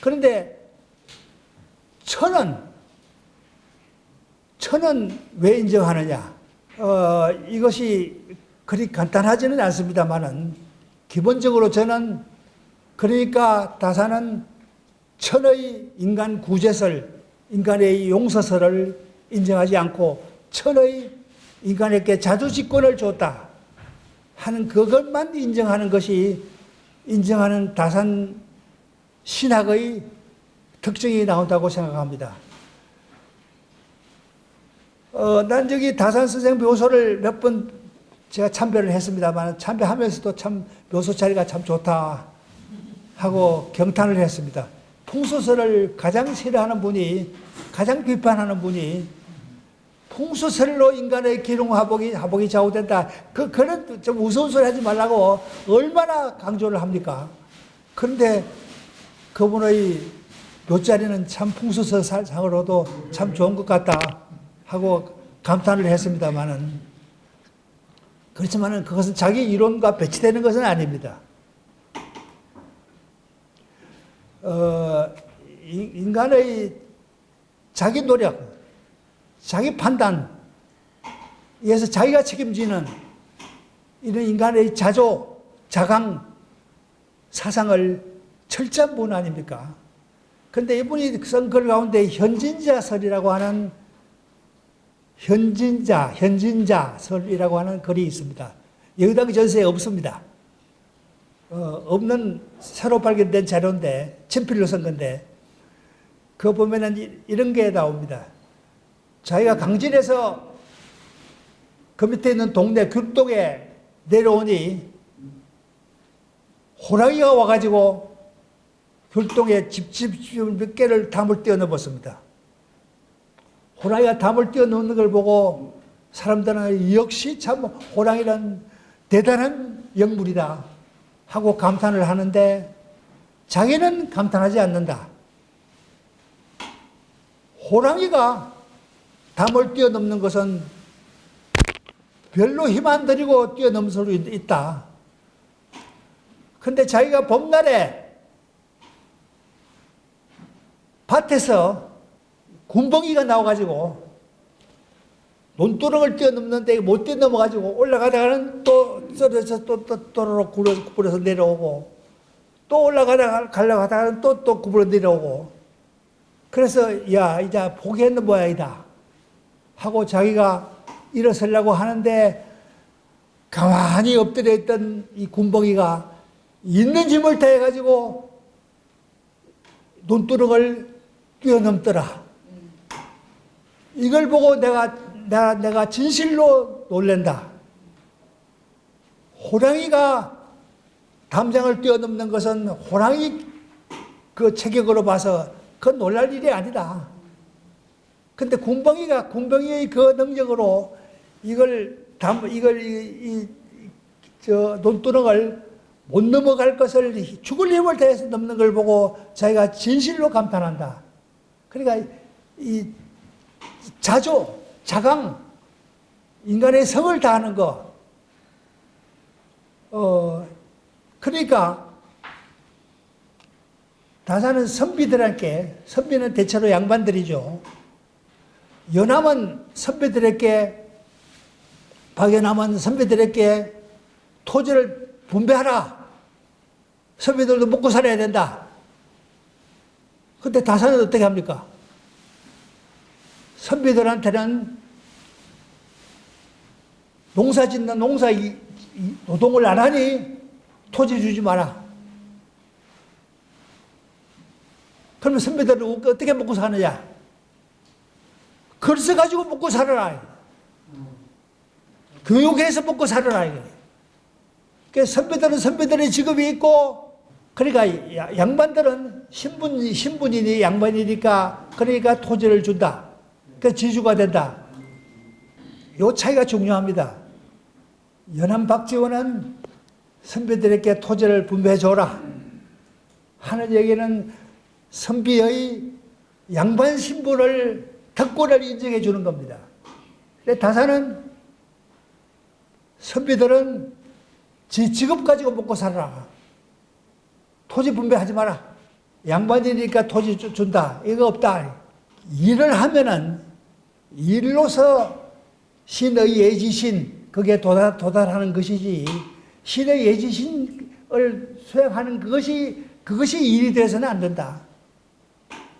그런데 천은 왜 인정하느냐? 이것이 그리 간단하지는 않습니다만은 기본적으로 저는 그러니까 다산은 천의 인간 구제설, 인간의 용서설을 인정하지 않고 천의 인간에게 자주집권을 줬다 하는 그것만 인정하는 것이 인정하는 다산 신학의 특징이 나온다고 생각합니다. 난 저기 다산 선생 묘소를 몇 번 제가 참배를 했습니다만 참배하면서도 참 묘소 자리가 참 좋다 하고 경탄을 했습니다. 풍수설을 가장 싫어하는 분이, 가장 비판하는 분이 풍수설로 인간의 기능화복이 좌우된다. 그런 좀 무서운 소리 하지 말라고 얼마나 강조를 합니까? 그런데 그분의 묘자리는 참 풍수설상으로도 참 좋은 것 같다 하고 감탄을 했습니다만은, 그렇지만은 그것은 자기 이론과 배치되는 것은 아닙니다. 인간의 자기 노력, 자기 판단, 이에서 자기가 책임지는 이런 인간의 자강 사상을 철저한 분 아닙니까? 그런데 이분이 쓴 글 가운데 현진자설이라고 하는 현진자설이라고 하는 글이 있습니다. 여의당 전서에 없습니다. 없는 새로 발견된 자료인데 친필로 쓴 건데 그거 보면은 이런 게 나옵니다. 자기가 강진에서 그 밑에 있는 동네 귤동에 내려오니 호랑이가 와가지고 귤동에 집집 몇 개를 담을 뛰어넘었습니다. 호랑이가 담을 뛰어넘는 걸 보고 사람들은 역시 참 호랑이란 대단한 영물이다 하고 감탄을 하는데 자기는 감탄하지 않는다. 호랑이가 담을 뛰어넘는 것은 별로 힘 안 들이고 뛰어넘을 수 있다. 그런데 자기가 봄날에 밭에서 군벙이가 나와가지고 논두렁을 뛰어넘는데 못 뛰어넘어가지고 올라가다가는 또 썰어서 또 또로록 구부려서 내려오고 또 가려가다가는 또 구부려 내려오고 그래서 야 이제 포기했는 모양이다 하고 자기가 일어서려고 하는데 가만히 엎드려 있던 이 군벙이가 있는 힘을 다해가지고 논두렁을 뛰어넘더라. 이걸 보고 내가 진실로 놀란다. 호랑이가 담장을 뛰어넘는 것은 호랑이 그 체격으로 봐서 그건 놀랄 일이 아니다. 근데 군뱅이의 그 능력으로 논두렁을 못 넘어갈 것을 죽을 힘을 다해서 넘는 걸 보고 자기가 진실로 감탄한다. 그러니까 이 자조, 자강, 인간의 성을 다하는 거. 그러니까 다산은 선비들에게, 선비는 대체로 양반들이죠. 연암은 선비들에게, 박연암은 선비들에게 토지를 분배하라. 선비들도 먹고 살아야 된다. 근데 다산은 어떻게 합니까? 선비들한테는 농사 짓는 노동을 안 하니 토지 주지 마라. 그러면 선비들은 어떻게 먹고 사느냐? 글 써가지고 먹고 살아라. 교육해서 먹고 살아라. 그러니까 선비들은 선비들의 직업이 있고, 그러니까 양반들은 신분이니 양반이니까, 그러니까 토지를 준다. 그러니까 지주가 된다. 요 차이가 중요합니다. 연암 박지원은 선비들에게 토지를 분배해줘라 하는 얘기는 선비의 양반 신분을, 덕권을 인정해 주는 겁니다. 근데 다산은 선비들은 지 직업 가지고 먹고 살아라. 토지 분배하지 마라. 양반이니까 토지 준다. 이거 없다. 일을 하면은 일로서 신의 예지신, 그게 도달하는 것이지, 신의 예지신을 수행하는 그것이 일이 돼서는 안 된다.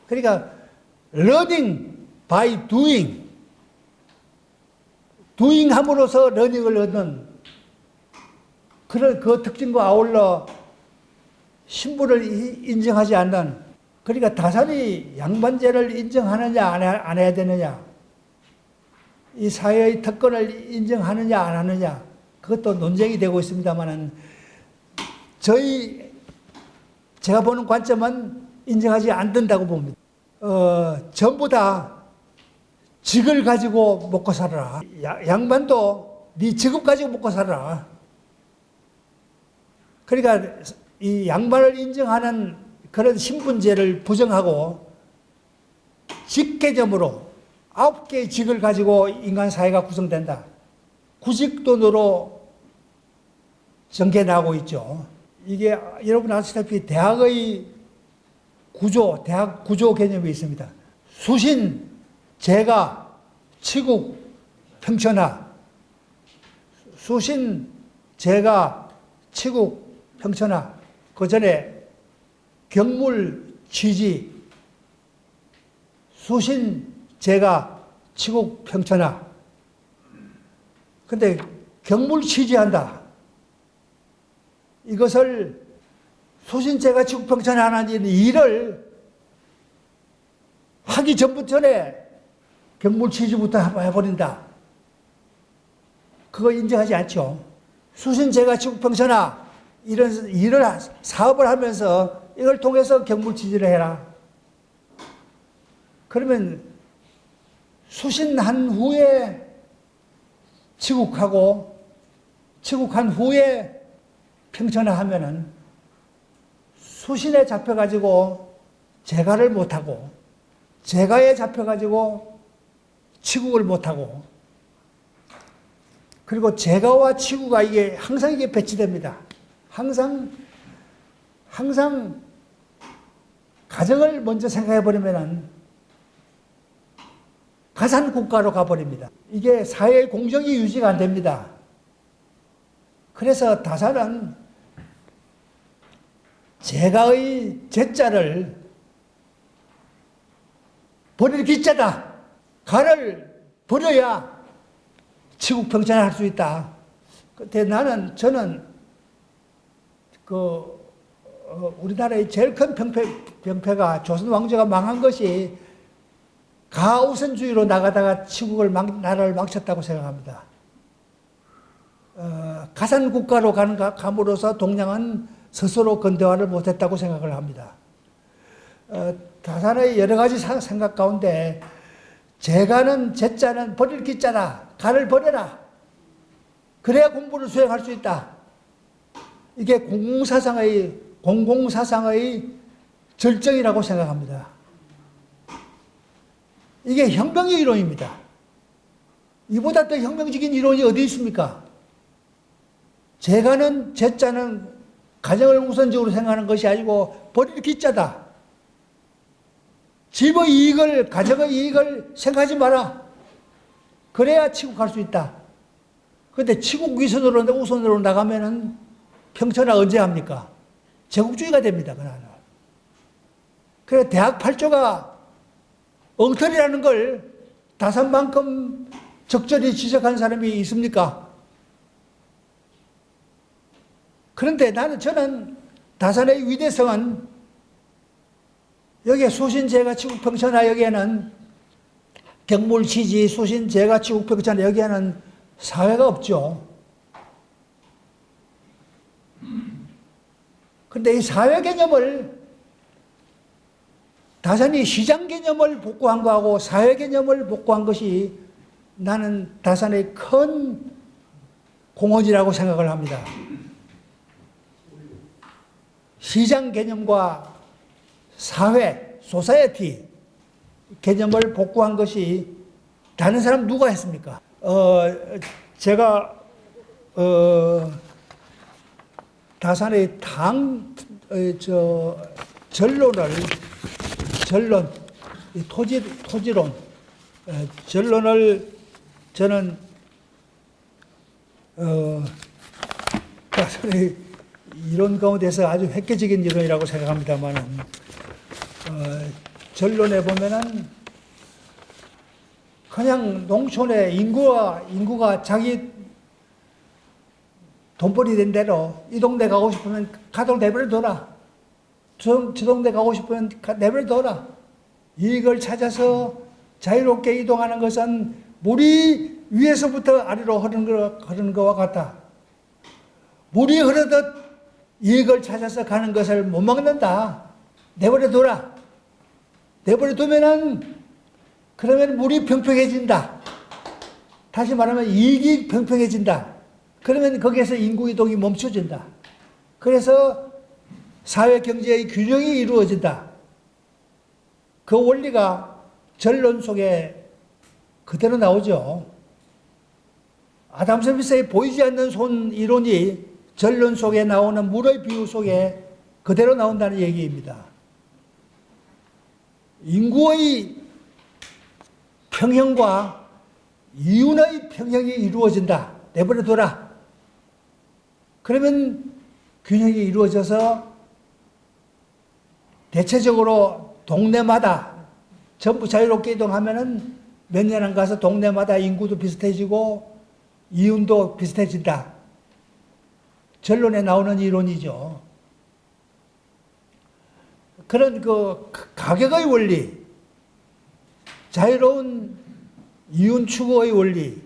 그러니까 learning by doing, 함으로써 러닝을 얻는 그런 그 특징과 아울러 신분을 인정하지 않는, 그러니까 다산이 양반제를 인정하느냐 안 해야 되느냐, 이 사회의 특권을 인정하느냐 안 하느냐, 그것도 논쟁이 되고 있습니다만은 제가 보는 관점은 인정하지 않는다고 봅니다. 전부 다 직을 가지고 먹고 살아라. 양반도 네 직업 가지고 먹고 살아라. 그러니까 이 양반을 인정하는 그런 신분제를 부정하고 직계점으로 9개의 직을 가지고 인간 사회가 구성된다. 구직돈으로 전개나고 있죠. 이게 여러분 아시다시피 대학의 대학 구조 개념이 있습니다. 수신, 재가, 치국, 평천하. 수신, 재가, 치국, 평천하. 그 전에 경물, 취지, 수신, 재가, 치국, 평천하. 근데 경물 취지한다. 이것을 수신제가 치국, 평천하 하는 일을 하기 전에 경물 취지부터 해버린다. 그거 인정하지 않죠. 수신제가 치국, 평천하 이런 일을 사업을 하면서 이걸 통해서 경물 취지를 해라. 그러면 수신한 후에 치국하고 치국한 후에 평천하 하면은 수신에 잡혀가지고 재가를 못하고 재가에 잡혀가지고 치국을 못하고, 그리고 재가와 치국가 이게 항상 배치됩니다. 항상 가정을 먼저 생각해버리면은 가산 국가로 가버립니다. 이게 사회의 공정이 유지가 안 됩니다. 그래서 다산은 재가의 재자를 버릴 기자다. 가를 버려야 치국평천을 할 수 있다. 근데 저는 우리나라의 제일 큰 병폐가 조선 왕조가 망한 것이 가우선주의로 나가다가 나라를 망쳤다고 생각합니다. 가산 국가로 감으로써 동양은 스스로 근대화를 못했다고 생각을 합니다. 다산의 여러 가지 생각 가운데 제가는 제자는 버릴 기자다. 가를 버려라. 그래야 공부를 수행할 수 있다. 이게 공공사상의 절정이라고 생각합니다. 이게 혁명의 이론입니다. 이보다 더 혁명적인 이론이 어디 있습니까? 제가는 제자는 가정을 우선적으로 생각하는 것이 아니고 버릴 기자다. 집의 이익을, 가정의 이익을 생각하지 마라. 그래야 치국할 수 있다. 그런데 치국 우선으로 나가면은 평천하 언제 합니까? 제국주의가 됩니다. 그래 대학 8조가 엉터리라는 걸 다산만큼 적절히 지적한 사람이 있습니까? 그런데 저는 다산의 위대성은 여기에 수신제가 치국평천하 여기에는 경물치지 수신제가 치국평천하 여기에는 사회가 없죠. 그런데 이 사회 개념을 다산이 시장 개념을 복구한 거하고 사회 개념을 복구한 것이 나는 다산의 큰 공헌이라고 생각을 합니다. 시장 개념과 사회, 소사이어티 개념을 복구한 것이 다른 사람 누가 했습니까? 제가 다산의 토지론, 전론을 저는 다산의 이론 가운데서 아주 획기적인 이론이라고 생각합니다만은 전론에 보면은 그냥 농촌의 인구가 자기 돈벌이 된 대로 이 동네 가고 싶으면 가도 내버려 둬라. 저 동네 가고 싶으면 내버려 둬라. 이익을 찾아서 자유롭게 이동하는 것은 물이 위에서부터 아래로 흐르는 것과 같다. 물이 흐르듯 이익을 찾아서 가는 것을 못 막는다. 내버려 둬라. 내버려 두면은 그러면 물이 평평해진다. 다시 말하면 이익이 평평해진다. 그러면 거기에서 인구 이동이 멈춰진다. 그래서 사회 경제의 균형이 이루어진다. 그 원리가 전론 속에 그대로 나오죠. 아담 스미스의 보이지 않는 손 이론이 전론 속에 나오는 물의 비유 속에 그대로 나온다는 얘기입니다. 인구의 평형과 이윤의 평형이 이루어진다. 내버려둬라. 그러면 균형이 이루어져서 대체적으로 동네마다 전부 자유롭게 이동하면은 몇 년 안 가서 동네마다 인구도 비슷해지고 이윤도 비슷해진다. 전론에 나오는 이론이죠. 그런 가격의 원리, 자유로운 이윤 추구의 원리,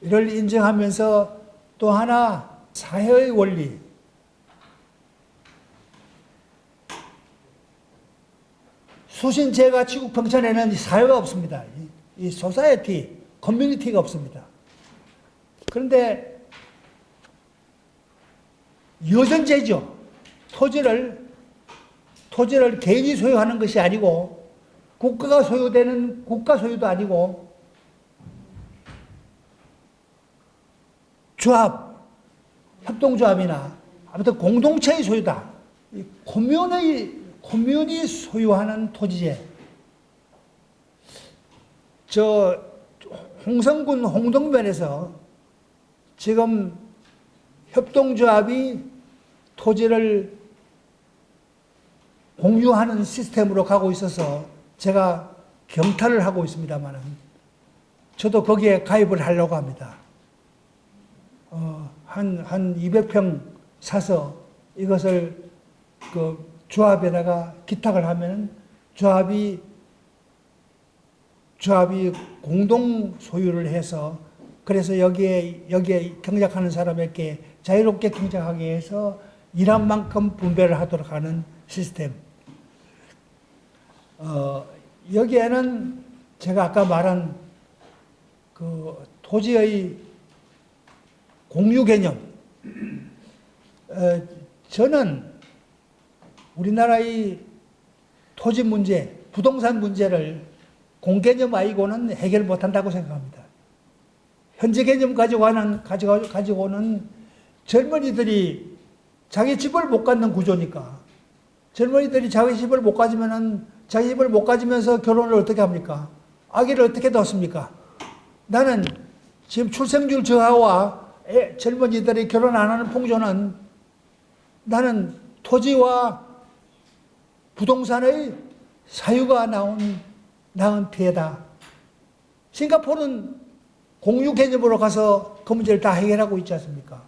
이를 인정하면서 또 하나 사회의 원리, 수신제가 치국평천에는 사회가 없습니다. 이 소사이어티, 커뮤니티가 없습니다. 그런데 여전제죠. 토지를 개인이 소유하는 것이 아니고 국가가 소유되는 국가 소유도 아니고 조합, 협동조합이나 아무튼 공동체의 소유다. 이 코뮌이 소유하는 토지제. 홍성군 홍동면에서 지금 협동조합이 토지를 공유하는 시스템으로 가고 있어서 제가 경탈을 하고 있습니다만 저도 거기에 가입을 하려고 합니다. 한 200평 사서 이것을 그 조합에다가 기탁을 하면 조합이 공동 소유를 해서 그래서 여기에 경작하는 사람에게 자유롭게 경작하게 해서 일한 만큼 분배를 하도록 하는 시스템. 여기에는 제가 아까 말한 그 토지의 공유 개념. 저는 우리나라의 토지 문제, 부동산 문제를 공개념 아니고는 해결 못한다고 생각합니다. 현재 개념 가지고는 젊은이들이 자기 집을 못 갖는 구조니까 젊은이들이 자기 집을 못 가지면은 자기 집을 못 가지면서 결혼을 어떻게 합니까? 아기를 어떻게 낳습니까? 나는 지금 출생률 저하와 젊은이들이 결혼 안 하는 풍조는 나는 토지와 부동산의 사유가 낳은 피해다. 싱가포르는 공유 개념으로 가서 그 문제를 다 해결하고 있지 않습니까?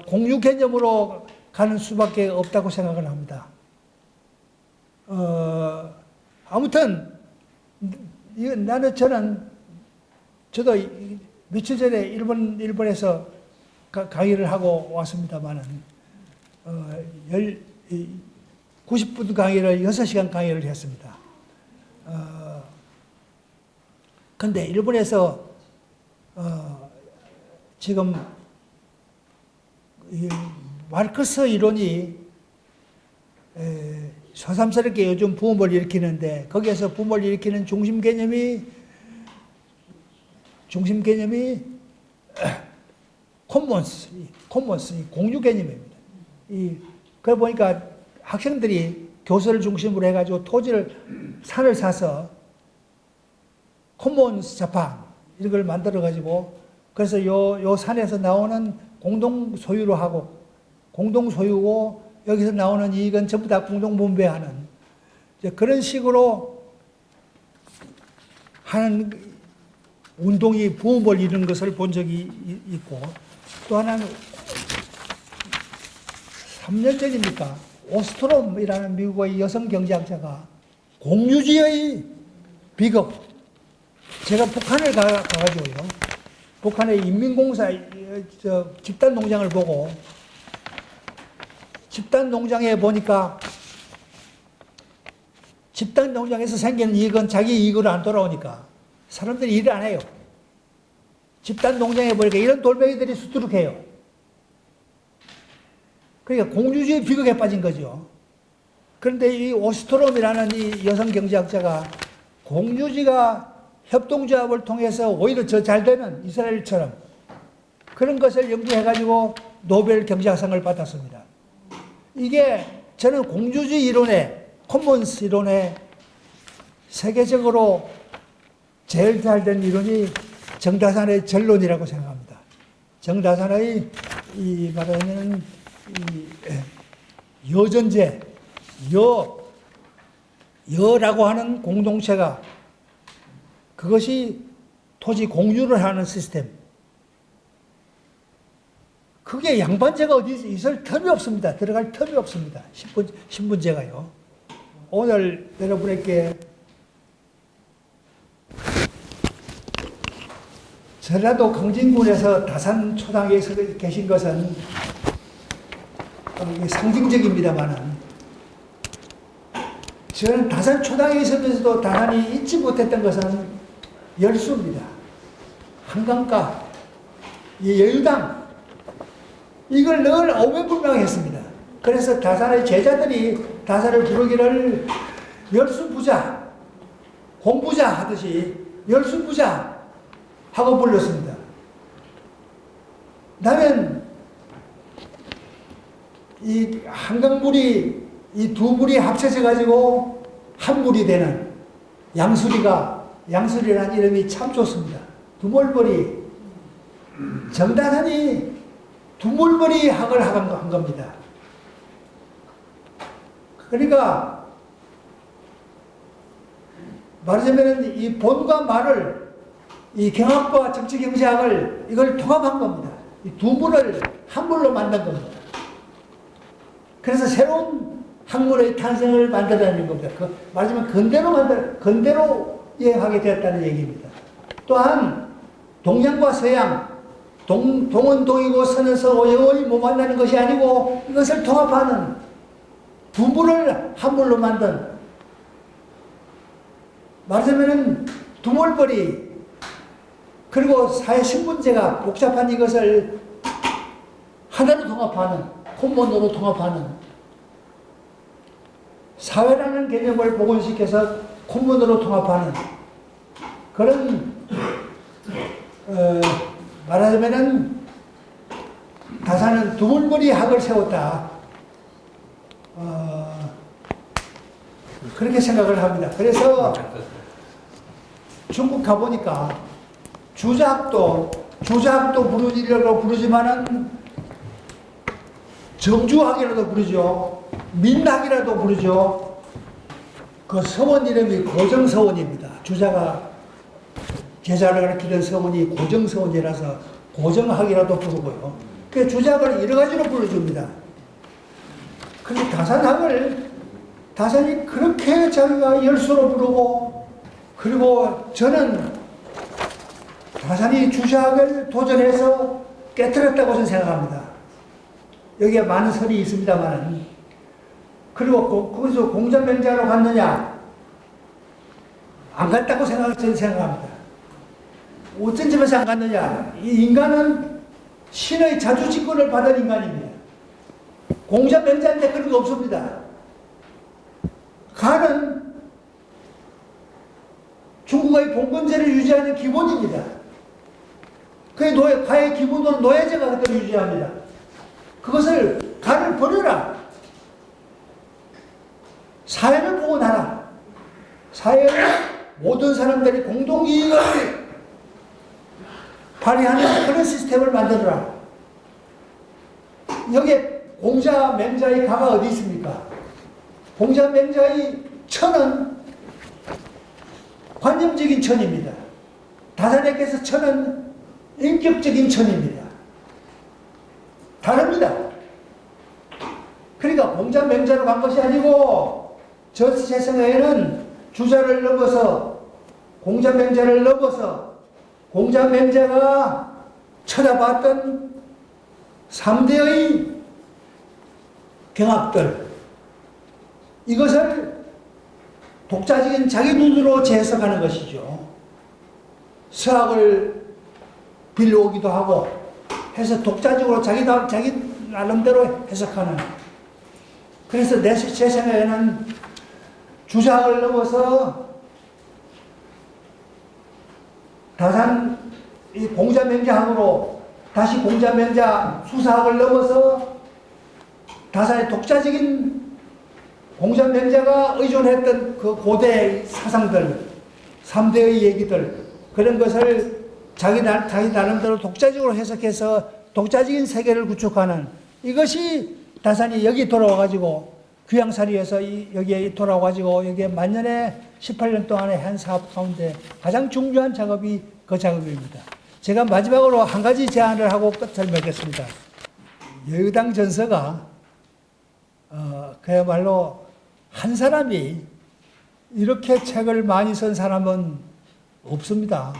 공유 개념으로 가는 수밖에 없다고 생각을 합니다. 아무튼 저도 며칠 전에 일본에서 강의를 하고 왔습니다만은 90분 강의를 6시간 강의를 했습니다. 근데 일본에서 지금 마르크스 이론이 새삼스럽게 요즘 붐을 일으키는데 거기에서 붐을 일으키는 중심 개념이 콤몬스, 공유 개념입니다. 그래 보니까 학생들이 교수를 중심으로 해가지고 산을 사서 콤몬스 자판 이런 걸 만들어가지고 그래서 요 산에서 나오는 공동 소유로 하고 공동 소유고 여기서 나오는 이익은 전부 다 공동 분배하는 그런 식으로 하는 운동이 붐을 이루는 것을 본 적이 있고 또 하나는 3년 전입니까? 오스트롬이라는 미국의 여성 경제학자가 공유지의 비극 제가 북한을 가가지고요. 북한의 인민공사 집단 농장을 보고 집단 농장에 보니까 집단 농장에서 생기는 이익은 자기 이익으로 안 돌아오니까 사람들이 일을 안 해요. 집단 농장에 보니까 이런 돌멩이들이 수두룩해요. 그러니까 공유주의 비극에 빠진 거죠. 그런데 이 오스트롬이라는 이 여성 경제학자가 공유지가 협동조합을 통해서 오히려 더 잘 되는 이스라엘처럼 그런 것을 연구해가지고 노벨 경제학상을 받았습니다. 이게 저는 공유주의 이론에, 콤몬스 이론에 세계적으로 제일 잘 된 이론이 정다산의 전론이라고 생각합니다. 정다산의 말하는 여전제, 여라고 하는 공동체가 그것이 토지 공유를 하는 시스템. 그게 양반제가 어디 있을 틈이 없습니다. 들어갈 틈이 없습니다. 신분제가요. 오늘 여러분에게 전라도 강진군에서 다산 초당에 계신 것은 상징적입니다만은 저는 다산 초당에 있으면서도 다산이 잊지 못했던 것은 열수입니다. 한강가, 여유당 이걸 늘 오매불망했습니다. 그래서 다산의 제자들이 다산을 부르기를 열수부자, 공부자 하듯이 열수부자 하고 불렀습니다. 나는 이 한강물이 이 두 물이 합쳐져 가지고 한 물이 되는 양수리라는 이름이 참 좋습니다. 두물머리 정다산이 두물머리 학을 한 겁니다. 그러니까 말하자면 이 본과 말을 이 경학과 정치경제학을 이걸 통합한 겁니다. 이 두 물을 한 물로 만든 겁니다. 그래서 새로운 학문의 탄생을 만들어내는 겁니다. 말하자면 근대로 여행하게 되었다는 얘기입니다. 또한 동양과 서양, 동은 동이고 서는 서고 영원히 못 만나는 것이 아니고 이것을 통합하는 두물을 한물로 만든, 말하자면 두물벌이, 그리고 사회 신분제가 복잡한 이것을 하나로 통합하는, 콤본으로 통합하는, 사회라는 개념을 복원시켜서 콤본으로 통합하는 그런 말하자면은 다산은 두물머리 학을 세웠다. 그렇게 생각을 합니다. 그래서 중국 가보니까 주자학도 부르지라고 부르지만은 정주학이라도 부르죠. 민학이라도 부르죠. 그 서원 이름이 고정서원입니다. 주자가 제자를 가르치던 서원이 고정서원이라서 고정학이라도 부르고요. 그 주작을 여러 가지로 불러줍니다. 그런데 다산이 그렇게 자기가 열수로 부르고, 그리고 저는 다산이 주작을 도전해서 깨뜨렸다고 저는 생각합니다. 여기에 많은 설이 있습니다만, 그리고 거기서 공자맹자로 갔느냐? 안 갔다고 저는 생각합니다. 어떤 점에서 안 갔느냐? 이 인간은 신의 자주직권을 받은 인간입니다. 공자맹자한테 그런 거 없습니다. 가는 중국의 봉건제를 유지하는 기본입니다. 가의 기본으로 노예제가 그대로 유지합니다. 그것을 가를 버려라. 사회를 복원하라. 사회의 모든 사람들이 공동이익을 발휘하는 그런 시스템을 만들어라. 여기에 공자맹자의 가가 어디 있습니까? 공자맹자의 천은 관념적인 천입니다. 다산에게서 천은 인격적인 천입니다. 다릅니다. 그러니까 공자맹자로 간 것이 아니고 저 세상에는 주자를 넘어서 공자맹자를 넘어서 공자맹자가 쳐다봤던 3대의 경학들, 이것을 독자적인 자기 눈으로 재해석하는 것이죠. 서학을 빌려오기도 하고 해서 독자적으로 자기 나름대로 해석하는. 그래서 제 생각에는 주자학을 넘어서 다산 이 공자맹자학으로 다시 공자맹자 수사학을 넘어서 다산의 독자적인 공자맹자가 의존했던 그 고대 사상들, 3대의 얘기들, 그런 것을 자기 나름대로 독자적으로 해석해서 독자적인 세계를 구축하는, 이것이 다산이 여기 돌아와가지고 귀양사리에서 여기에 돌아와가지고 여기에 만년에 18년 동안에 한 사업 가운데 가장 중요한 작업이 그 작업입니다. 제가 마지막으로 한 가지 제안을 하고 끝을 맺겠습니다. 여의당 전서가 그야말로 한 사람이 이렇게 책을 많이 쓴 사람은 없습니다.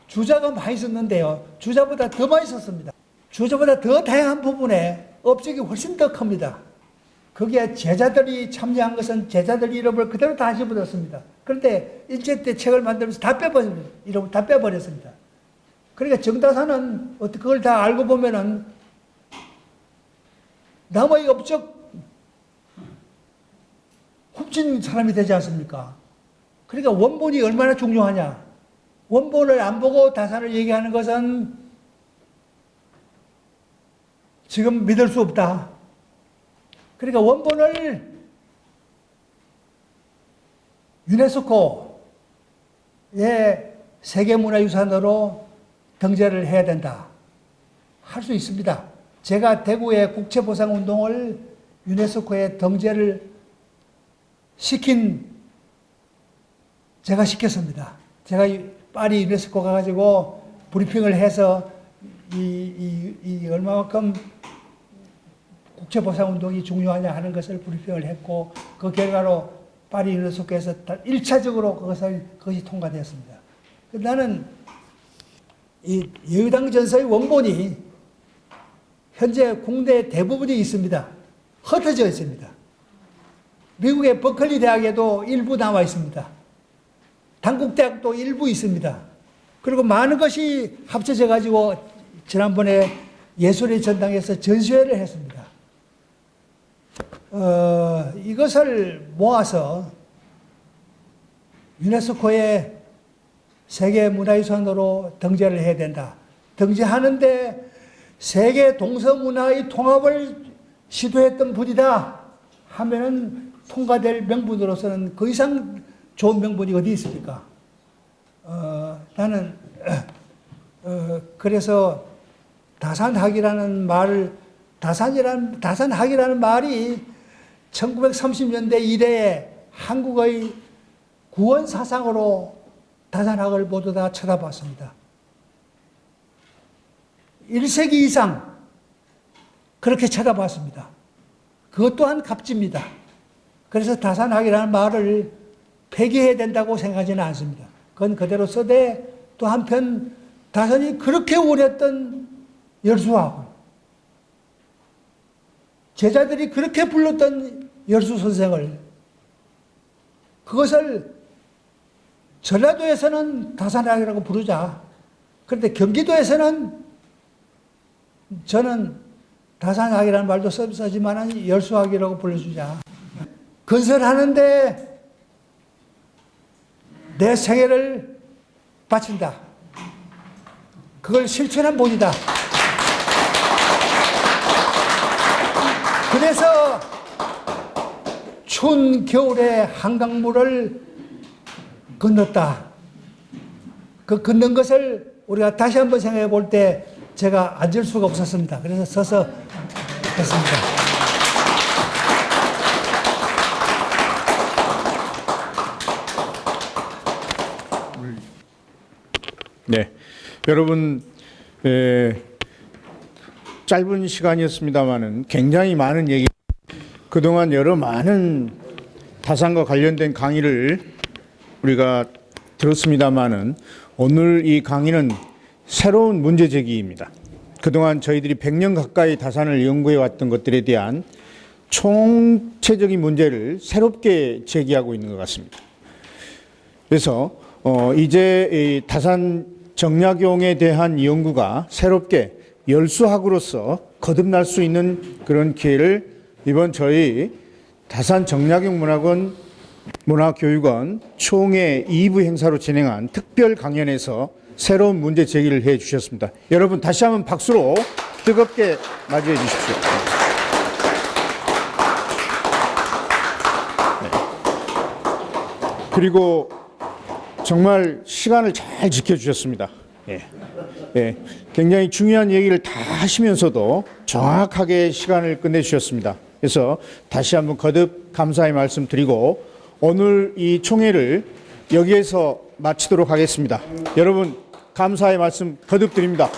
주자가 많이 썼는데요. 주자보다 더 많이 썼습니다. 주자보다 더 다양한 부분에 업적이 훨씬 더 큽니다. 거기에 제자들이 참여한 것은 제자들 이름을 그대로 다 집어넣습니다. 그런데 일제 때 책을 만들면서 다 빼버립니다. 이름을 다 빼버렸습니다. 그러니까 정다사는 그걸 다 알고 보면은 남의 업적 훔친 사람이 되지 않습니까? 그러니까 원본이 얼마나 중요하냐. 원본을 안 보고 다산을 얘기하는 것은 지금 믿을 수 없다. 그러니까 원본을 유네스코의 세계문화유산으로 등재를 해야 된다. 할 수 있습니다. 제가 대구의 국채보상운동을 유네스코에 등재를 제가 시켰습니다. 제가 파리 유네스코 가가지고 브리핑을 해서 얼마만큼 국제보상운동이 중요하냐 하는 것을 브리핑을 했고 그 결과로 파리 유네스코에서 1차적으로 그것이 통과되었습니다. 나는 이 여유당 전서의 원본이 현재 국내 대부분이 있습니다. 흩어져 있습니다. 미국의 버클리 대학에도 일부 남아 있습니다. 단국대학도 일부 있습니다. 그리고 많은 것이 합쳐져 가지고 지난번에 예술의 전당에서 전시회를 했습니다. 이것을 모아서 유네스코에 세계문화유산으로 등재를 해야 된다. 등재하는데 세계 동서문화의 통합을 시도했던 분이다 하면은 통과될 명분으로서는 그 이상 좋은 명분이 어디 있습니까? 나는 그래서 다산학이라는 말이 1930년대 이래에 한국의 구원 사상으로 다산학을 모두 다 쳐다봤습니다. 1세기 이상 그렇게 쳐다봤습니다. 그것 또한 값집니다. 그래서 다산학이라는 말을 폐기해야 된다고 생각하지는 않습니다. 그건 그대로 써대 또 한편 다산이 그렇게 원했던 열수학을 제자들이 그렇게 불렀던 열수 선생을 그것을 전라도에서는 다산학이라고 부르자. 그런데 경기도에서는 저는 다산학이라는 말도 쓰지만 열수학이라고 불러주자. 건설하는데 내 생애를 바친다. 그걸 실천한 본이다. 그래서 추운 겨울에 한강물을 건넜다. 그 건넌 것을 우리가 다시 한번 생각해 볼 때 제가 앉을 수가 없었습니다. 그래서 서서 했습니다. 네, 여러분 짧은 시간이었습니다만은 굉장히 많은 얘기, 그동안 여러 많은 다산과 관련된 강의를 우리가 들었습니다만은 오늘 이 강의는 새로운 문제 제기입니다. 그동안 저희들이 100년 가까이 다산을 연구해 왔던 것들에 대한 총체적인 문제를 새롭게 제기하고 있는 것 같습니다. 그래서 이제 이 다산 정약용에 대한 연구가 새롭게 열수학으로서 거듭날 수 있는 그런 기회를 이번 저희 다산 정약용 문화교육원 총회 2부 행사로 진행한 특별 강연에서 새로운 문제 제기를 해 주셨습니다. 여러분 다시 한번 박수로 뜨겁게 맞이해 주십시오. 네. 그리고 정말 시간을 잘 지켜주셨습니다. 예. 예. 굉장히 중요한 얘기를 다 하시면서도 정확하게 시간을 끝내주셨습니다. 그래서 다시 한번 거듭 감사의 말씀 드리고 오늘 이 총회를 여기에서 마치도록 하겠습니다. 여러분 감사의 말씀 거듭 드립니다.